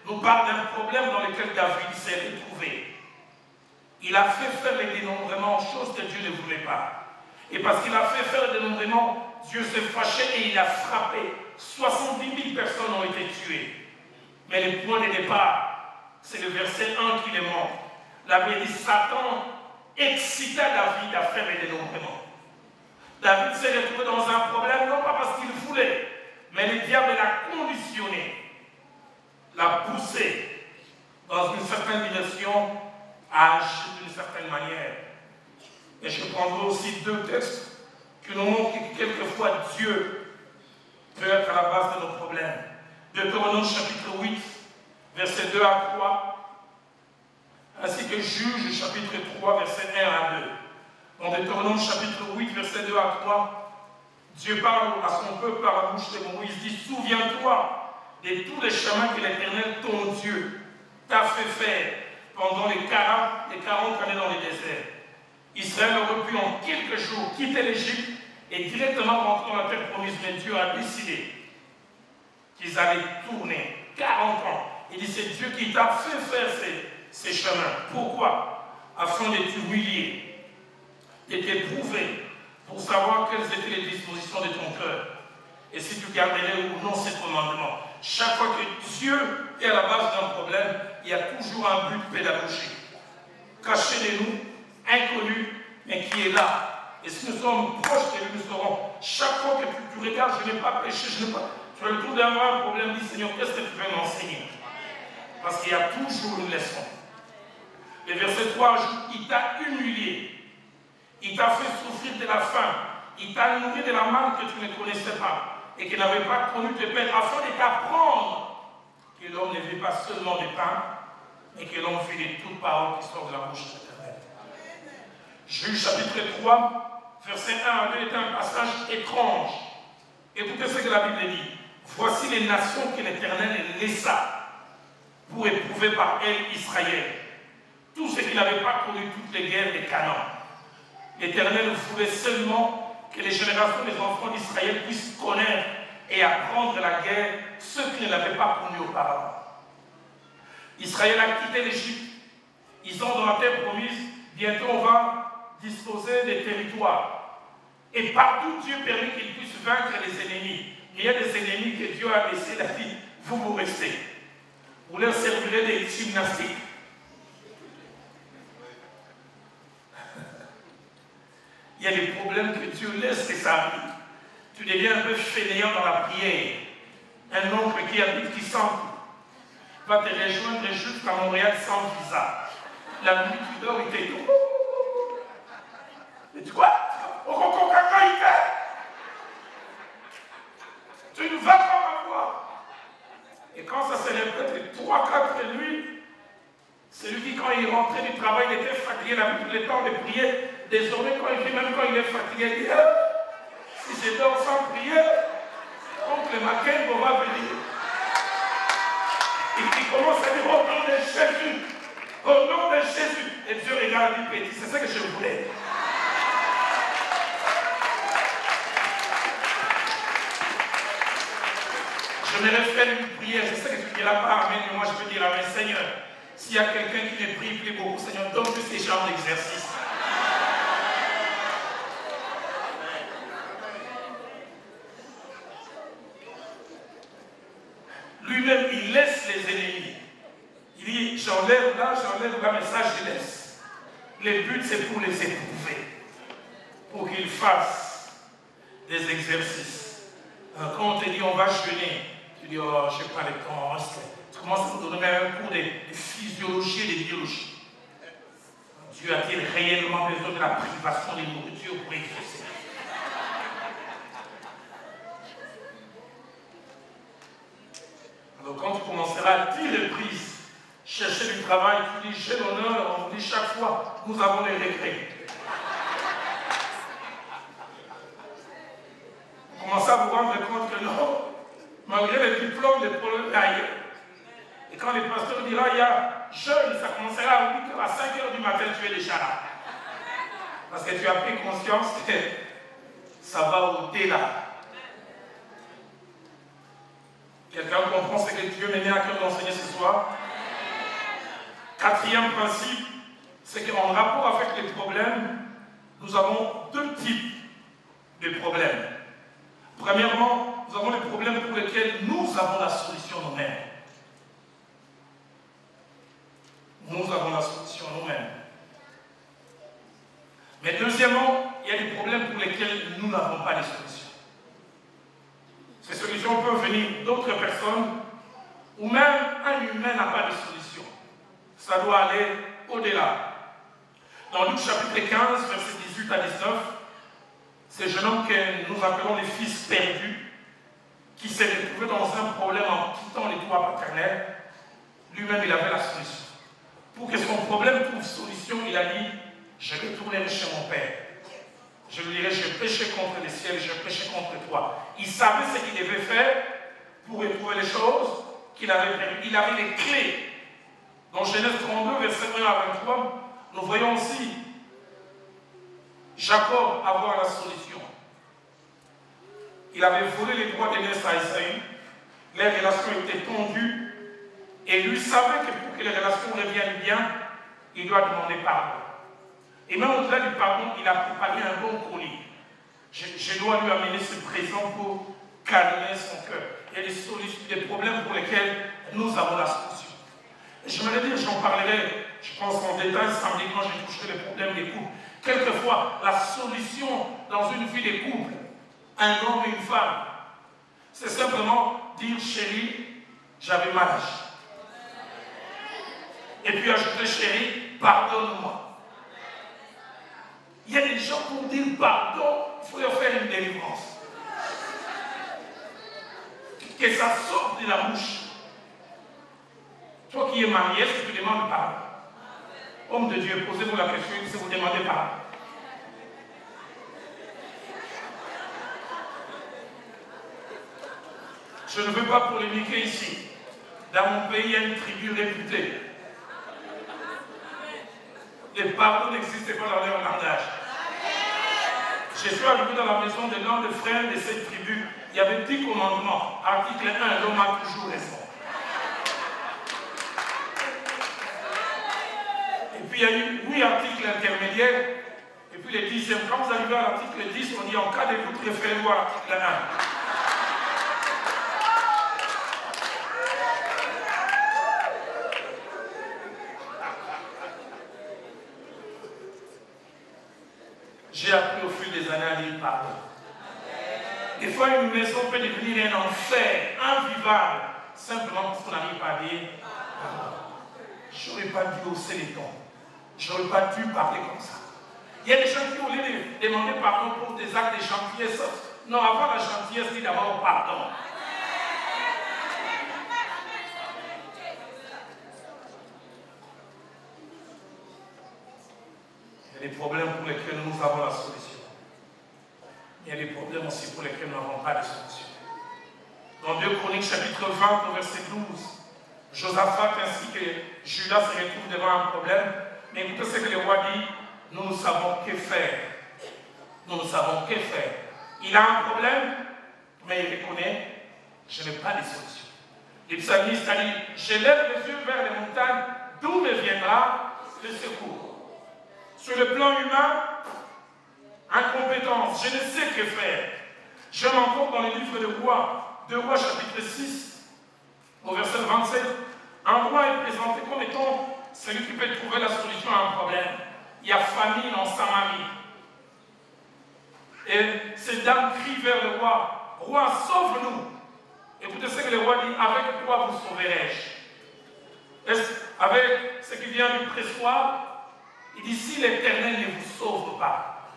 nous parle d'un problème dans lequel David s'est retrouvé. Il a fait faire les dénombrements, chose que Dieu ne voulait pas. Et parce qu'il a fait faire le dénombrement, Dieu s'est fâché et il a frappé. 70 000 personnes ont été tuées. Mais le point de départ, c'est le verset 1 qui le montre. La Bible dit, Satan excita David à faire les dénombrements. David s'est retrouvé dans un problème, non pas parce qu'il voulait, mais le diable l'a conditionné, l'a poussé dans une certaine direction à agir d'une certaine manière. Et je prendrai aussi deux textes qui nous montrent que quelquefois Dieu peut être à la base de nos problèmes. Deutéronome chapitre 8, versets 2 à 3. ainsi que Juge chapitre 3, versets 1 à 2. Dans Deutéronome chapitre 8, versets 2 à 3, Dieu parle à son peuple par la bouche de Moïse, dit, souviens-toi de tous les chemins que l'Éternel, ton Dieu, t'a fait faire pendant les 40 années dans le désert. Israël aurait pu en quelques jours quitter l'Égypte et directement rentrer dans la terre promise, mais Dieu a décidé qu'ils allaient tourner 40 ans. Il dit, c'est Dieu qui t'a fait faire ces chemins. Pourquoi? Afin de t'humilier, de t'éprouver, pour savoir quelles étaient les dispositions de ton cœur. Et si tu garderais ou non ces commandements. Chaque fois que Dieu est à la base d'un problème, il y a toujours un but pédagogique. Caché de nous, inconnu, mais qui est là. Et si nous sommes proches de lui, nous saurons. Chaque fois que tu regardes, je n'ai pas péché, je n'ai pas. Tu as le tour d'avoir un problème, dis Seigneur, qu'est-ce que tu veux m'enseigner? Parce qu'il y a toujours une leçon. Le verset 3 ajoute, il t'a humilié. Il t'a fait souffrir de la faim. Il t'a nourri de la manne que tu ne connaissais pas et qui n'avait pas connu tes pères, afin de t'apprendre que l'homme ne vit pas seulement du pain, mais que l'homme vit de toute parole qui sort de la bouche de l'Éternel. Juge chapitre 3, verset 1 à 2 est un passage étrange. Écoutez ce que la Bible dit. Voici les nations que l'Éternel laissa pour éprouver par elles Israël. Tous ceux qui n'avaient pas connu toutes les guerres des Canaan. L'Éternel voulait seulement que les générations des enfants d'Israël puissent connaître et apprendre la guerre, ceux qui ne l'avaient pas connue auparavant. Israël a quitté l'Égypte. Ils sont dans la terre promise. Bientôt, on va disposer des territoires. Et partout, Dieu permet qu'ils puissent vaincre les ennemis. Il y a des ennemis que Dieu a laissés, il a dit, vous restez. Vous leur servirez des gymnastiques. Il y a des problèmes que Dieu laisse que ça arrive. Tu deviens un peu fainéant dans la prière. Un oncle qui habite, qui sent, va te rejoindre jusqu'à Montréal sans visa. La nuit, tu dors, il t'étouffe. Mais tu quoi? Tu ne vas pas m'avoir. Et quand ça se répète 3-4 nuits, celui qui, quand il rentrait du travail, il était fatigué, il avait tout le temps de prier. Désormais, même quand il est fatigué, il dit, si je dors sans prier, oncle Mackenbo va venir. Il commence à dire, au nom de Jésus, au nom de Jésus. Et Dieu regarde du petit, c'est ça que je voulais. Je me refais une prière, je sais que tu diras pas Amen, mais moi je peux dire Amen. Seigneur, s'il y a quelqu'un qui ne prie plus beaucoup, Seigneur, donne-lui ces genres d'exercices. Lui-même, il laisse les ennemis. Il dit, j'enlève là, mais ça, je laisse. Le but, c'est pour les éprouver. Pour qu'ils fassent des exercices. Quand on te dit, on va jeûner, tu dis, oh, je n'ai pas le temps. Tu commences à nous donner un cours de physiologie et de biologie. Dieu a-t-il réellement besoin de la privation de nourriture pour exercer? Alors quand tu commenceras à 10 reprises, chercher du travail, tu dis j'ai l'honneur, on vous dit chaque fois, nous avons les regrets. Vous commencez à vous rendre compte que non, malgré les diplômes, les problèmes ailleurs. Et quand les pasteurs diront, il y a jeune, ça commencera à 8h, à 5h du matin, tu es déjà là. Parce que tu as pris conscience que ça va au-delà. Quelqu'un comprend ce que Dieu m'est à cœur d'enseigner ce soir? Quatrième principe, c'est qu'en rapport avec les problèmes, nous avons deux types de problèmes. Premièrement, nous avons les problèmes pour lesquels nous avons la solution nous-mêmes. Nous avons la solution nous-mêmes. Mais deuxièmement, il y a des problèmes pour lesquels nous n'avons pas de solution. Ces solutions peuvent venir d'autres personnes, ou même un humain n'a pas de solution. Ça doit aller au-delà. Dans Luc chapitre 15, versets 18 à 19, ce jeune homme que nous appelons les fils perdus, qui s'est retrouvé dans un problème en quittant les toits paternels, lui-même il avait la solution. pour que son problème trouve solution, il a dit, je retournerai chez mon père. Je lui dirai, je péchais contre le ciel, je péchais contre toi. Il savait ce qu'il devait faire pour retrouver les choses qu'il avait perdues. Il avait les clés. Dans Genèse 32, verset 1 à 23, nous voyons aussi Jacob avoir la solution. Il avait volé les droits d'aînesse à Esaü. Les relations étaient tendues. Et lui savait que pour que les relations reviennent bien, il doit demander pardon. Et même au-delà du pardon, il a préparé un bon colis. Je dois lui amener ce présent pour calmer son cœur. Il y a des problèmes pour lesquels nous avons la solution. J'aimerais dire, j'en parlerai, je pense en détail samedi quand j'ai touché les problèmes des couples. Quelquefois, la solution dans une vie des couples, un homme et une femme, c'est simplement dire, chérie, j'avais mal agi. Et puis ajouter, chérie, pardonne-moi. Il y a des gens pour dire pardon, il faut leur faire une délivrance. Que ça sorte de la bouche. Toi qui es marié, est-ce que tu demandes pardon? Homme de Dieu, posez-vous la question si vous demandez pardon. Je ne veux pas polémiquer ici. Dans mon pays, il y a une tribu réputée. Les pardons n'existaient pas dans leur langage. Je suis arrivé dans la maison de l'un des frères de cette tribu. Il y avait 10 commandements. Article 1, l'homme a toujours raison. Et puis il y a eu 8 articles intermédiaires. Et puis les 10e. Quand vous arrivez à l'article 10, on dit en cas de doute, référez-vous à l'article 1. J'ai appris au fil des années à dire pardon. Des fois, une maison peut devenir un enfer, invivable, simplement parce qu'on n'arrive pas à dire pardon. Je n'aurais pas dû hausser les tons. Je n'aurais pas dû parler comme ça. Il y a des gens qui, au lieu de demander pardon pour des actes de gentillesse, non, avant la gentillesse, c'est d'abord pardon. Il y a des problèmes pour lesquels nous avons la solution. Il y a des problèmes aussi pour lesquels nous n'avons pas de solution. Dans 2 Chroniques, chapitre 20, verset 12, Josaphat ainsi que Judas se retrouvent devant un problème. Mais écoutez ce que le roi dit, nous ne savons que faire. Nous ne savons que faire. Il a un problème, mais il reconnaît, je n'ai pas de solution. Le psalmiste a dit, je lève les yeux vers les montagnes, d'où me viendra le secours. Sur le plan humain, incompétence, je ne sais que faire. Je m'encontre dans le livre de Rois, 2 Rois chapitre 6, au verset 27. Un roi est présenté comme étant celui qui peut trouver la solution à un problème. Il y a famine en Samarie. Et cette dame crie vers le roi, roi, sauve-nous. Écoutez ce que le roi dit, avec quoi vous sauverai-je? Avec ce qui vient du pressoir, il dit, si l'Éternel ne vous sauve pas,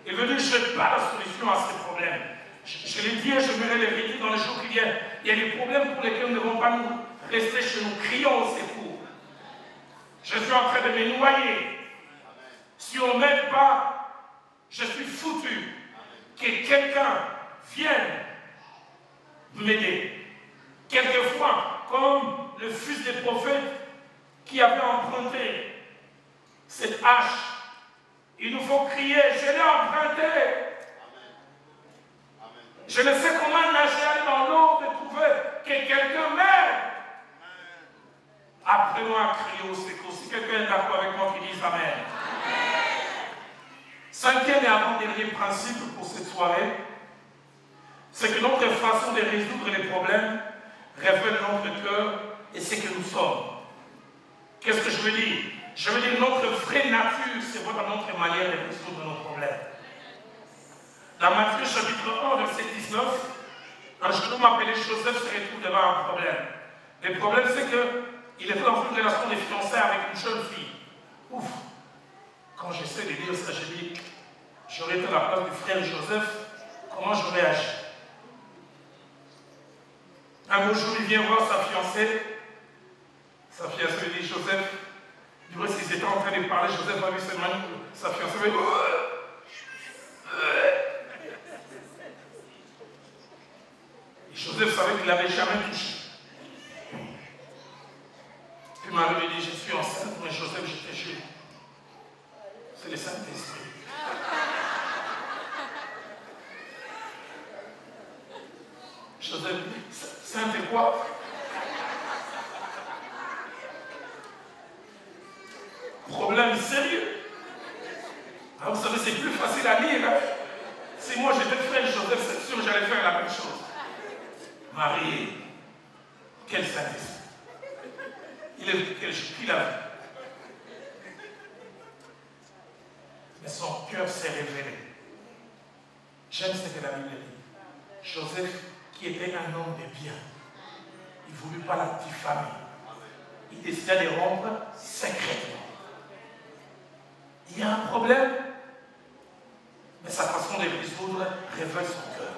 il veut dire, je n'ai pas la solution à ces problèmes. Je l'ai dit et je me le redire dans les jours qui viennent. Il y a des problèmes pour lesquels nous ne devons pas nous rester chez nous, crions au secours. Je suis en train de me noyer. Si on ne m'aide pas, je suis foutu. Que quelqu'un vienne m'aider. Quelquefois, comme le fils des prophètes qui avait emprunté cette hache, il nous faut crier, je l'ai emprunté. Je ne sais comment nager, aller dans l'eau, de trouver que quelqu'un m'aide. Apprenons à crier au secours. Si quelqu'un est d'accord avec moi, qui dise Amen. Cinquième et avant-dernier principe pour cette soirée, c'est que notre façon de résoudre les problèmes révèle notre cœur et ce que nous sommes. Qu'est-ce que je veux dire? Je veux dire notre vraie nature, c'est votre notre manière de résoudre nos problèmes. Dans Matthieu chapitre 1, verset 19, un jeune homme appelé Joseph se retrouve devant un problème. Le problème, c'est qu'il était dans une relation de fiançailles avec une jeune fille. Ouf! Quand j'essaie de dire ça, je dis, j'aurais été à la place du frère Joseph, comment j'aurais agi? Un beau jour, il vient voir sa fiancée lui dit, Joseph, Du reste, ils étaient en train de parler, Joseph a vu sa fiancée. Et Joseph savait qu'il n'avait jamais touché. Puis Marie lui dit, je suis enceinte, mais Joseph, je t'ai juré. C'est le Saint-Esprit. Joseph dit, Sainte et quoi? Problème sérieux. Alors vous savez, c'est plus facile à lire. Hein? Si moi j'étais frère Joseph, c'est sûr que j'allais faire la même chose. Marie, quel Saint-Esprit. Il a vu. Mais son cœur s'est révélé. J'aime ce que la Bible dit. Joseph, qui était un homme de bien, il ne voulut pas la diffamer. Il décida de rompre secrètement. Il y a un problème, mais sa façon de résoudre révèle son cœur.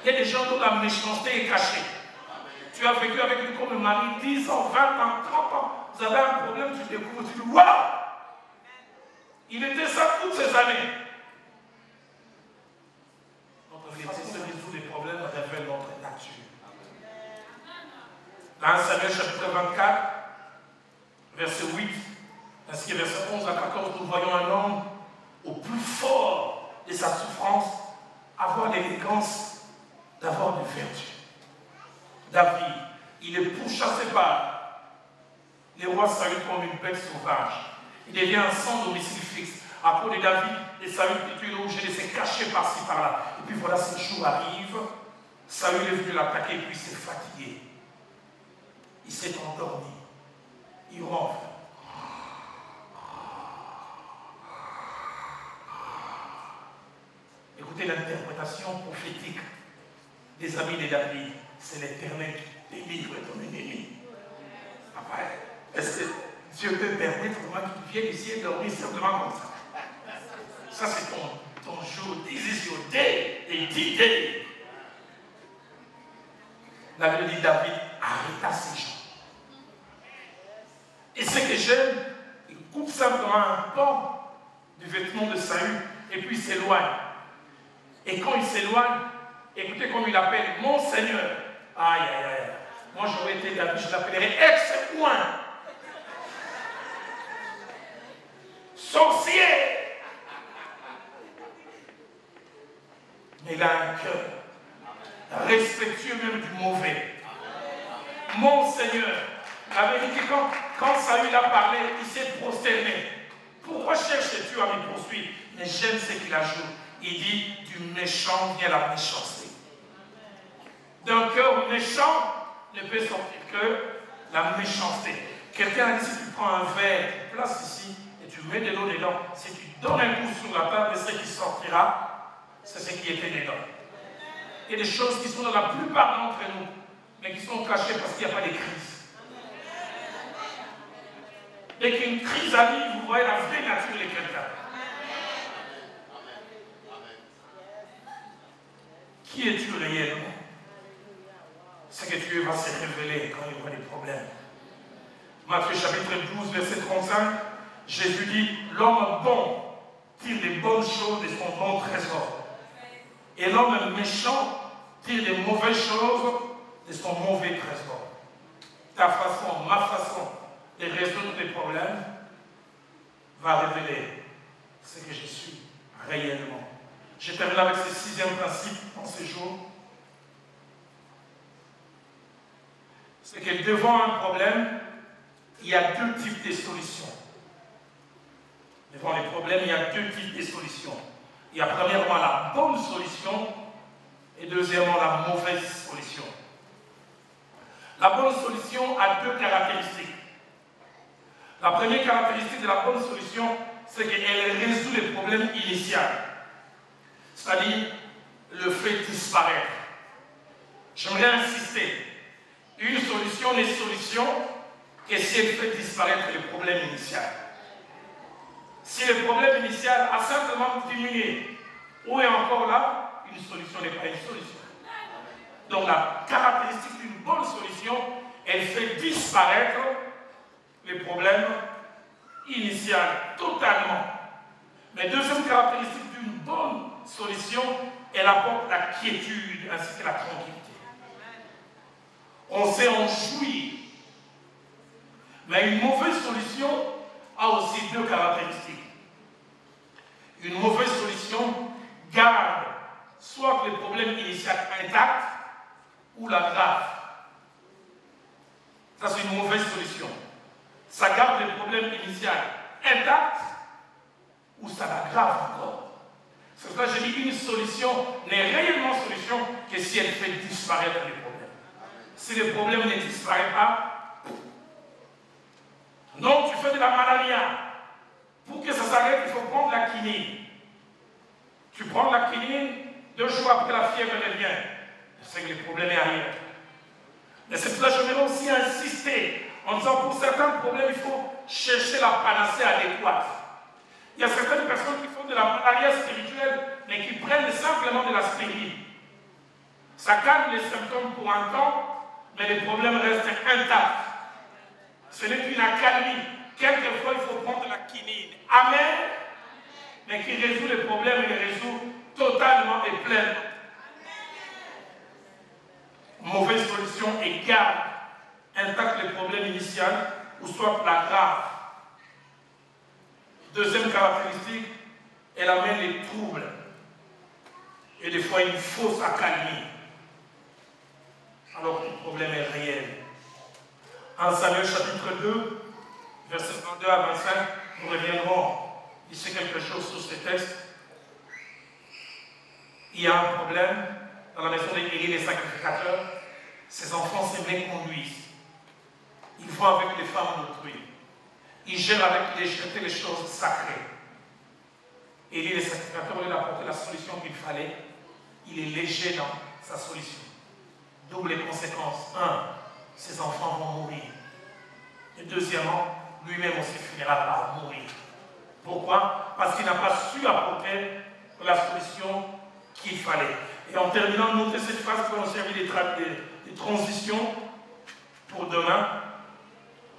Il y a des gens dont la méchanceté est cachée. Tu as vécu avec lui comme mari 10 ans, 20 ans, 30 ans. Vous avez un problème, tu découvres, tu dis waouh! Il était ça toutes ces années. Notre façon de résoudre les problèmes révèle notre nature. Dans 1 Samuel chapitre 24, verset 8, ainsi que verset 11 à 14, nous voyons un homme au plus fort de sa souffrance avoir l'élégance d'avoir des vertus. David, il est pourchassé par les rois Saül comme une bête sauvage. Il devient un sans domicile fixe. À cause de David, et Saül est obligé de se cacher par-ci par-là. Et puis voilà, ce jour arrive, Saül est venu l'attaquer et puis il s'est fatigué. Il s'est endormi. Il ronfle. Écoutez l'interprétation prophétique des amis de David. C'est l'Éternel qui délivre ton ennemi. Papa, est-ce que Dieu peut permettre vraiment qu'il vienne ici et dormir simplement comme ça? Ça, c'est ton jour. This is your day. Et D-Day. La Bible dit David arrêta ses gens. Et ce que j'aime, il coupe simplement un pan du vêtement de Saül et puis il s'éloigne. Et quand il s'éloigne, écoutez comme il appelle mon Seigneur. Aïe, aïe, aïe. Moi, j'aurais été David, je l'appellerais ex-point. Sorcier. Mais il a un cœur respectueux même du mauvais. Mon Seigneur. La vérité, quand Saül a parlé, il s'est prosterné. Pourquoi cherches-tu à me poursuivre? Mais j'aime ce qu'il ajoute. Il dit, du méchant vient la méchanceté. D'un cœur méchant ne peut sortir que la méchanceté. Quelqu'un a dit, si tu prends un verre, tu places ici, et tu mets de l'eau dedans, si tu donnes un coup sur la table, ce qui sortira, c'est ce qui était dedans. Il y a des choses qui sont dans la plupart d'entre nous, mais qui sont cachées parce qu'il n'y a pas de crise. Dès qu'une crise arrive, vous voyez la vraie nature de quelqu'un. Qui es-tu réellement? Ce que tu es va se révéler quand il y aura des problèmes. Matthieu chapitre 12, verset 35, Jésus dit, l'homme bon tire des bonnes choses de son bon trésor. Et l'homme méchant tire des mauvaises choses de son mauvais trésor. Ta façon, ma façon de résoudre les problèmes va révéler ce que je suis réellement. Je termine avec ce 6e principe en ce jour. C'est que devant un problème, il y a deux types de solutions. Devant les problèmes, il y a deux types de solutions. Il y a premièrement la bonne solution et deuxièmement la mauvaise solution. La bonne solution a deux caractéristiques. La première caractéristique de la bonne solution, c'est qu'elle résout les problèmes initiaux. C'est-à-dire, le fait disparaître. J'aimerais insister. Une solution n'est solution que si elle fait disparaître le problème initial. Si le problème initial a simplement diminué, ou est encore là, une solution n'est pas une solution. Donc la caractéristique d'une bonne solution, elle fait disparaître les problèmes initiaux totalement. Mais deuxième caractéristique d'une bonne solution, elle apporte la quiétude ainsi que la tranquillité. On sait en jouir. Mais une mauvaise solution a aussi deux caractéristiques. Une mauvaise solution garde soit les problèmes initiaux intacts ou l'aggrave. Ça, c'est une mauvaise solution. Ça garde les problèmes initiaux intacts ou ça l'aggrave encore. C'est pour ça que je dis une solution n'est réellement solution que si elle fait disparaître les problèmes. Si les problèmes ne disparaissent pas, donc tu fais de la malaria. Pour que ça s'arrête, il faut prendre la quinine. Tu prends la quinine, 2 jours après la fièvre revient. C'est que les problèmes arrivent. Mais c'est pour ça que je vais aussi insister en disant pour certains problèmes, il faut chercher la panacée adéquate. Il y a certaines personnes qui font de la malaria spirituelle, mais qui prennent simplement de l'aspirine. Ça calme les symptômes pour un temps, mais les problèmes restent intacts. Ce n'est qu'une accalmie. Quelquefois, il faut prendre la quinine amère, mais qui résout les problèmes et les résout totalement et pleinement. Mauvaise solution et garde intact les problèmes initiaux ou soit la grave. Deuxième caractéristique, elle amène les troubles et des fois une fausse accalmie alors que le problème est réel. En Samuel chapitre 2, versets 32 à 25, nous reviendrons ici quelque chose sur ces textes. Il y a un problème dans la maison d'Élie, les sacrificateurs. Ses enfants se méconduisent. Ils vont avec les femmes d'autrui. Ils gèrent avec légèreté les choses sacrées. Élie, les sacrificateurs, lui a apporté la solution qu'il fallait. Il est léger dans sa solution. Double les conséquences. 1, ses enfants vont mourir. Et deuxièmement, lui-même aussi finira par mourir. Pourquoi? Parce qu'il n'a pas su apporter la solution qu'il fallait. Et en terminant, notez cette phrase qui va nous servir des transitions pour demain.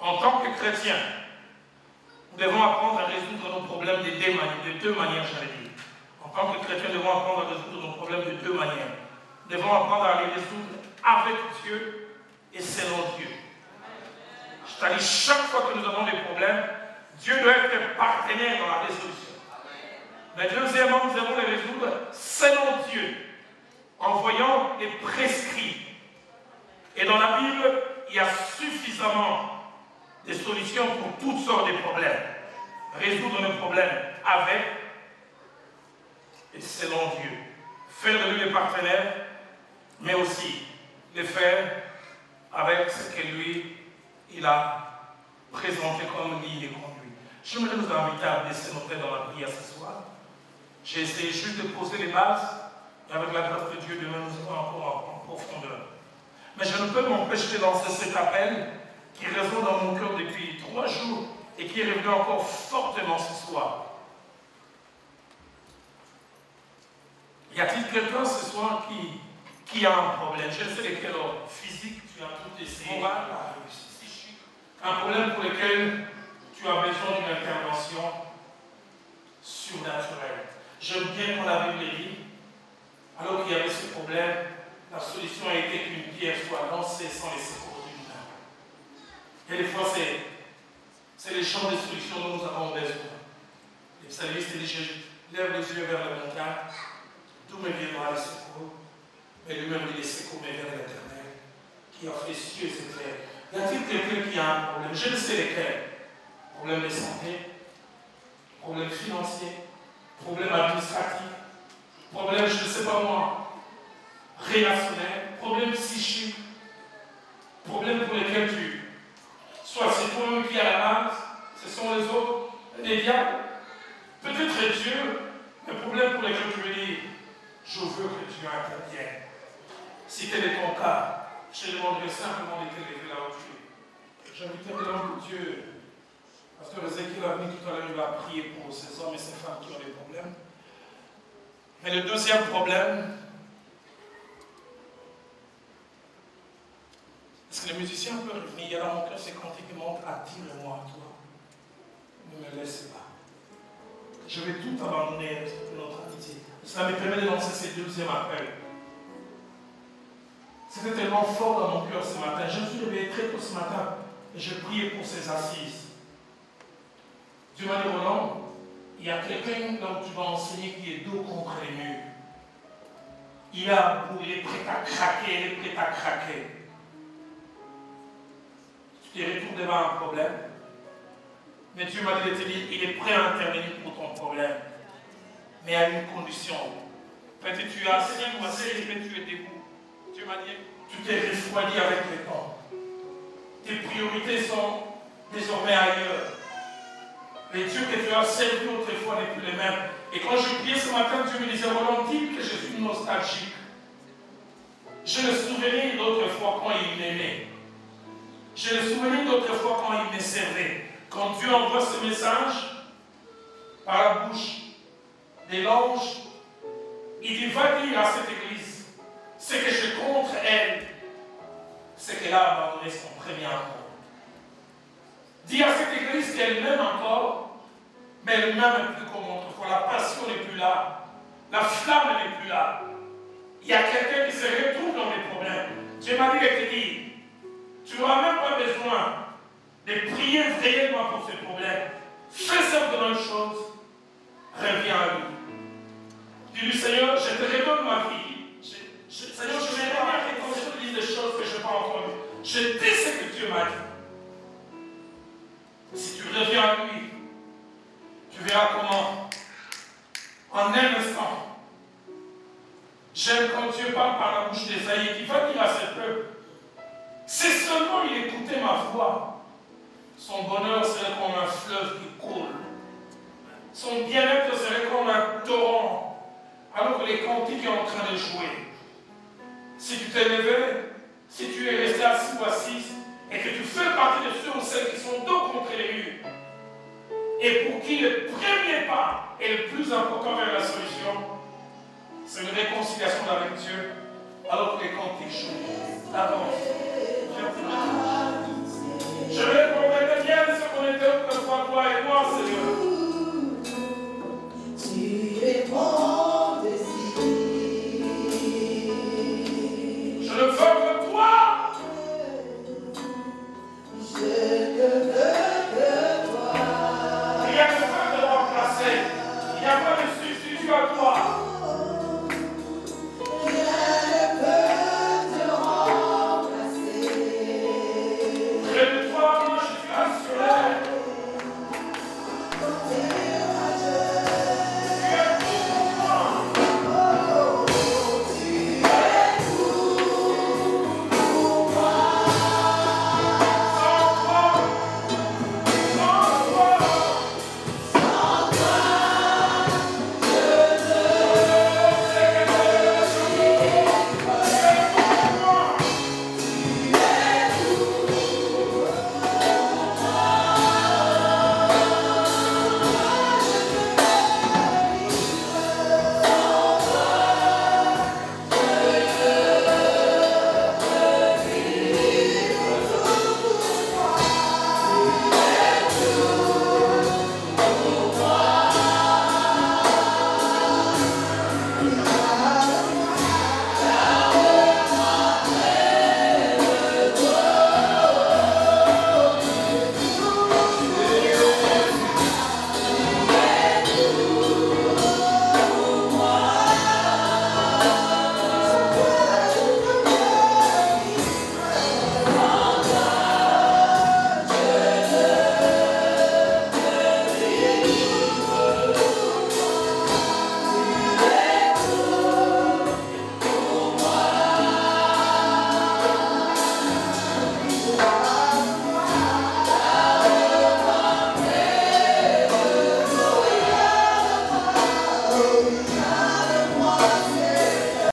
En tant que chrétiens, nous devons apprendre à résoudre nos problèmes de deux manières, j'allais dire. En tant que chrétiens, nous devons apprendre à résoudre nos problèmes de deux manières. Nous devons apprendre à les résoudre avec Dieu et selon Dieu. C'est-à-dire, chaque fois que nous avons des problèmes, Dieu doit être partenaire dans la résolution. Mais deuxièmement, nous devons les résoudre selon Dieu, en voyant les prescrits. Et dans la Bible, il y a suffisamment de solutions pour toutes sortes de problèmes. Résoudre nos problèmes avec et selon Dieu. Faire de lui le partenaire, mais aussi le faire avec ce que lui, il a présenté comme ligne de conduite. J'aimerais nous inviter à baisser nos têtes dans la prière ce soir. J'ai essayé juste de poser les bases, et avec la grâce de Dieu, demain nous irons encore en profondeur. Mais je ne peux m'empêcher de lancer cet appel qui résonne dans mon cœur depuis 3 jours et qui est revenu encore fortement ce soir. Y a-t-il quelqu'un ce soir qui a un problème? Je ne sais lequel, physique, tu as tout essayé, moral, psychique, un problème pour lequel tu as besoin d'une intervention surnaturelle. J'aime bien quand la Bible dit, alors qu'il y avait ce problème, la solution a été qu'une pierre soit lancée sans les secours d'une main. Et des fois, c'est les champs de solutions dont nous avons besoin. Le psalmiste dit, je lève les yeux vers la montagne, d'où me viendra le secours. Mais lui-même dit, les secours me viennent de l'Éternel, qui a fait cieux et terre. Y a-t-il quelqu'un qui a un problème? Je ne sais lesquels. Problème de santé, problème financier, problème administratif, problème, je ne sais pas moi, relationnel, problème psychique, problème pour lesquels soit c'est toi-même qui est à la base, ce sont les autres, les diables, peut-être Dieu, un problème pour lesquels tu veux dire, je veux que Dieu intervienne. Si tel est ton cas, je demanderai simplement de te lever là où tu es. J'inviterai l'homme de Dieu. Pasteur Ézéchiel a venu tout à l'heure, il va prier pour ces hommes et ces femmes qui ont des problèmes. Mais le deuxième problème, Les musiciens peuvent revenir. Il y a dans mon cœur ces cantiques qui montrent, attire-moi à toi. Ne me laisse pas. Je vais tout abandonner pour notre amitié. Cela me permet de lancer ce deuxième appel. C'était tellement fort dans mon cœur ce matin. Je me suis réveillé très tôt ce matin et je priais pour ces assises. Dieu m'a dit, Roland, il y a quelqu'un là où tu vas enseigner qui est dos contre les murs. Il est prêt à craquer, il est prêt à craquer. Tu te retrouves devant un problème. Mais Dieu m'a dit de te dire, il est prêt à intervenir pour ton problème. Mais à une condition. Peut-être tu es assis ou assis, mais tu es debout. Dieu m'a dit, tu t'es refroidi avec le temps. Tes priorités sont désormais ailleurs. Les dieux que tu as servis autrefois n'est plus les mêmes. Et quand je priais ce matin, Dieu me disait, Roland, dis que je suis nostalgique. J'ai le souvenir d'autrefois quand il m'aimait. J'ai le souvenir d'autrefois quand il me servait. Quand Dieu envoie ce message par la bouche des anges, il dit, va dire à cette église, ce que je contre elle, c'est qu'elle a abandonné son premier amour. Dis à cette église qu'elle m'aime encore, mais elle m'aime plus comme autrefois. La passion n'est plus là. La flamme n'est plus là. Il y a quelqu'un qui se retrouve dans les problèmes. Dieu m'a dit de te dire, tu n'auras même pas besoin de prier réellement pour ce problème. Fais simplement une chose, reviens à lui. Dis-lui, Seigneur, je te redonne ma vie. Seigneur, je vais revenir à quand je te dis des choses que je n'ai pas entendues. Je dis ce que Dieu m'a dit. Si tu reviens à lui, tu verras comment, en un instant, j'aime quand Dieu parle par la bouche d'Ésaïe, qui va dire à ce peuple, si seulement il écoutait ma voix, son bonheur serait comme un fleuve qui coule. Son bien-être serait comme un torrent, alors que les cantiques sont en train de jouer. Si tu t'es levé, si tu es resté assis ou assise, et que tu fais partie de ceux ou celles qui sont dos contre les murs, et pour qui le premier pas est le plus important vers la solution, c'est une réconciliation avec Dieu, alors que les cantiques jouent. D'abord, je vais qu'on redevienne ce qu'on était autrefois, toi et moi, Seigneur. Tu es mon désir. Je ne veux que toi. Je ne veux que toi. Rien ne peut te remplacer. Il n'y a pas de substitut à toi. Rien ne peut te remplacer. Près de toi, moi, je suis assuré. Oh,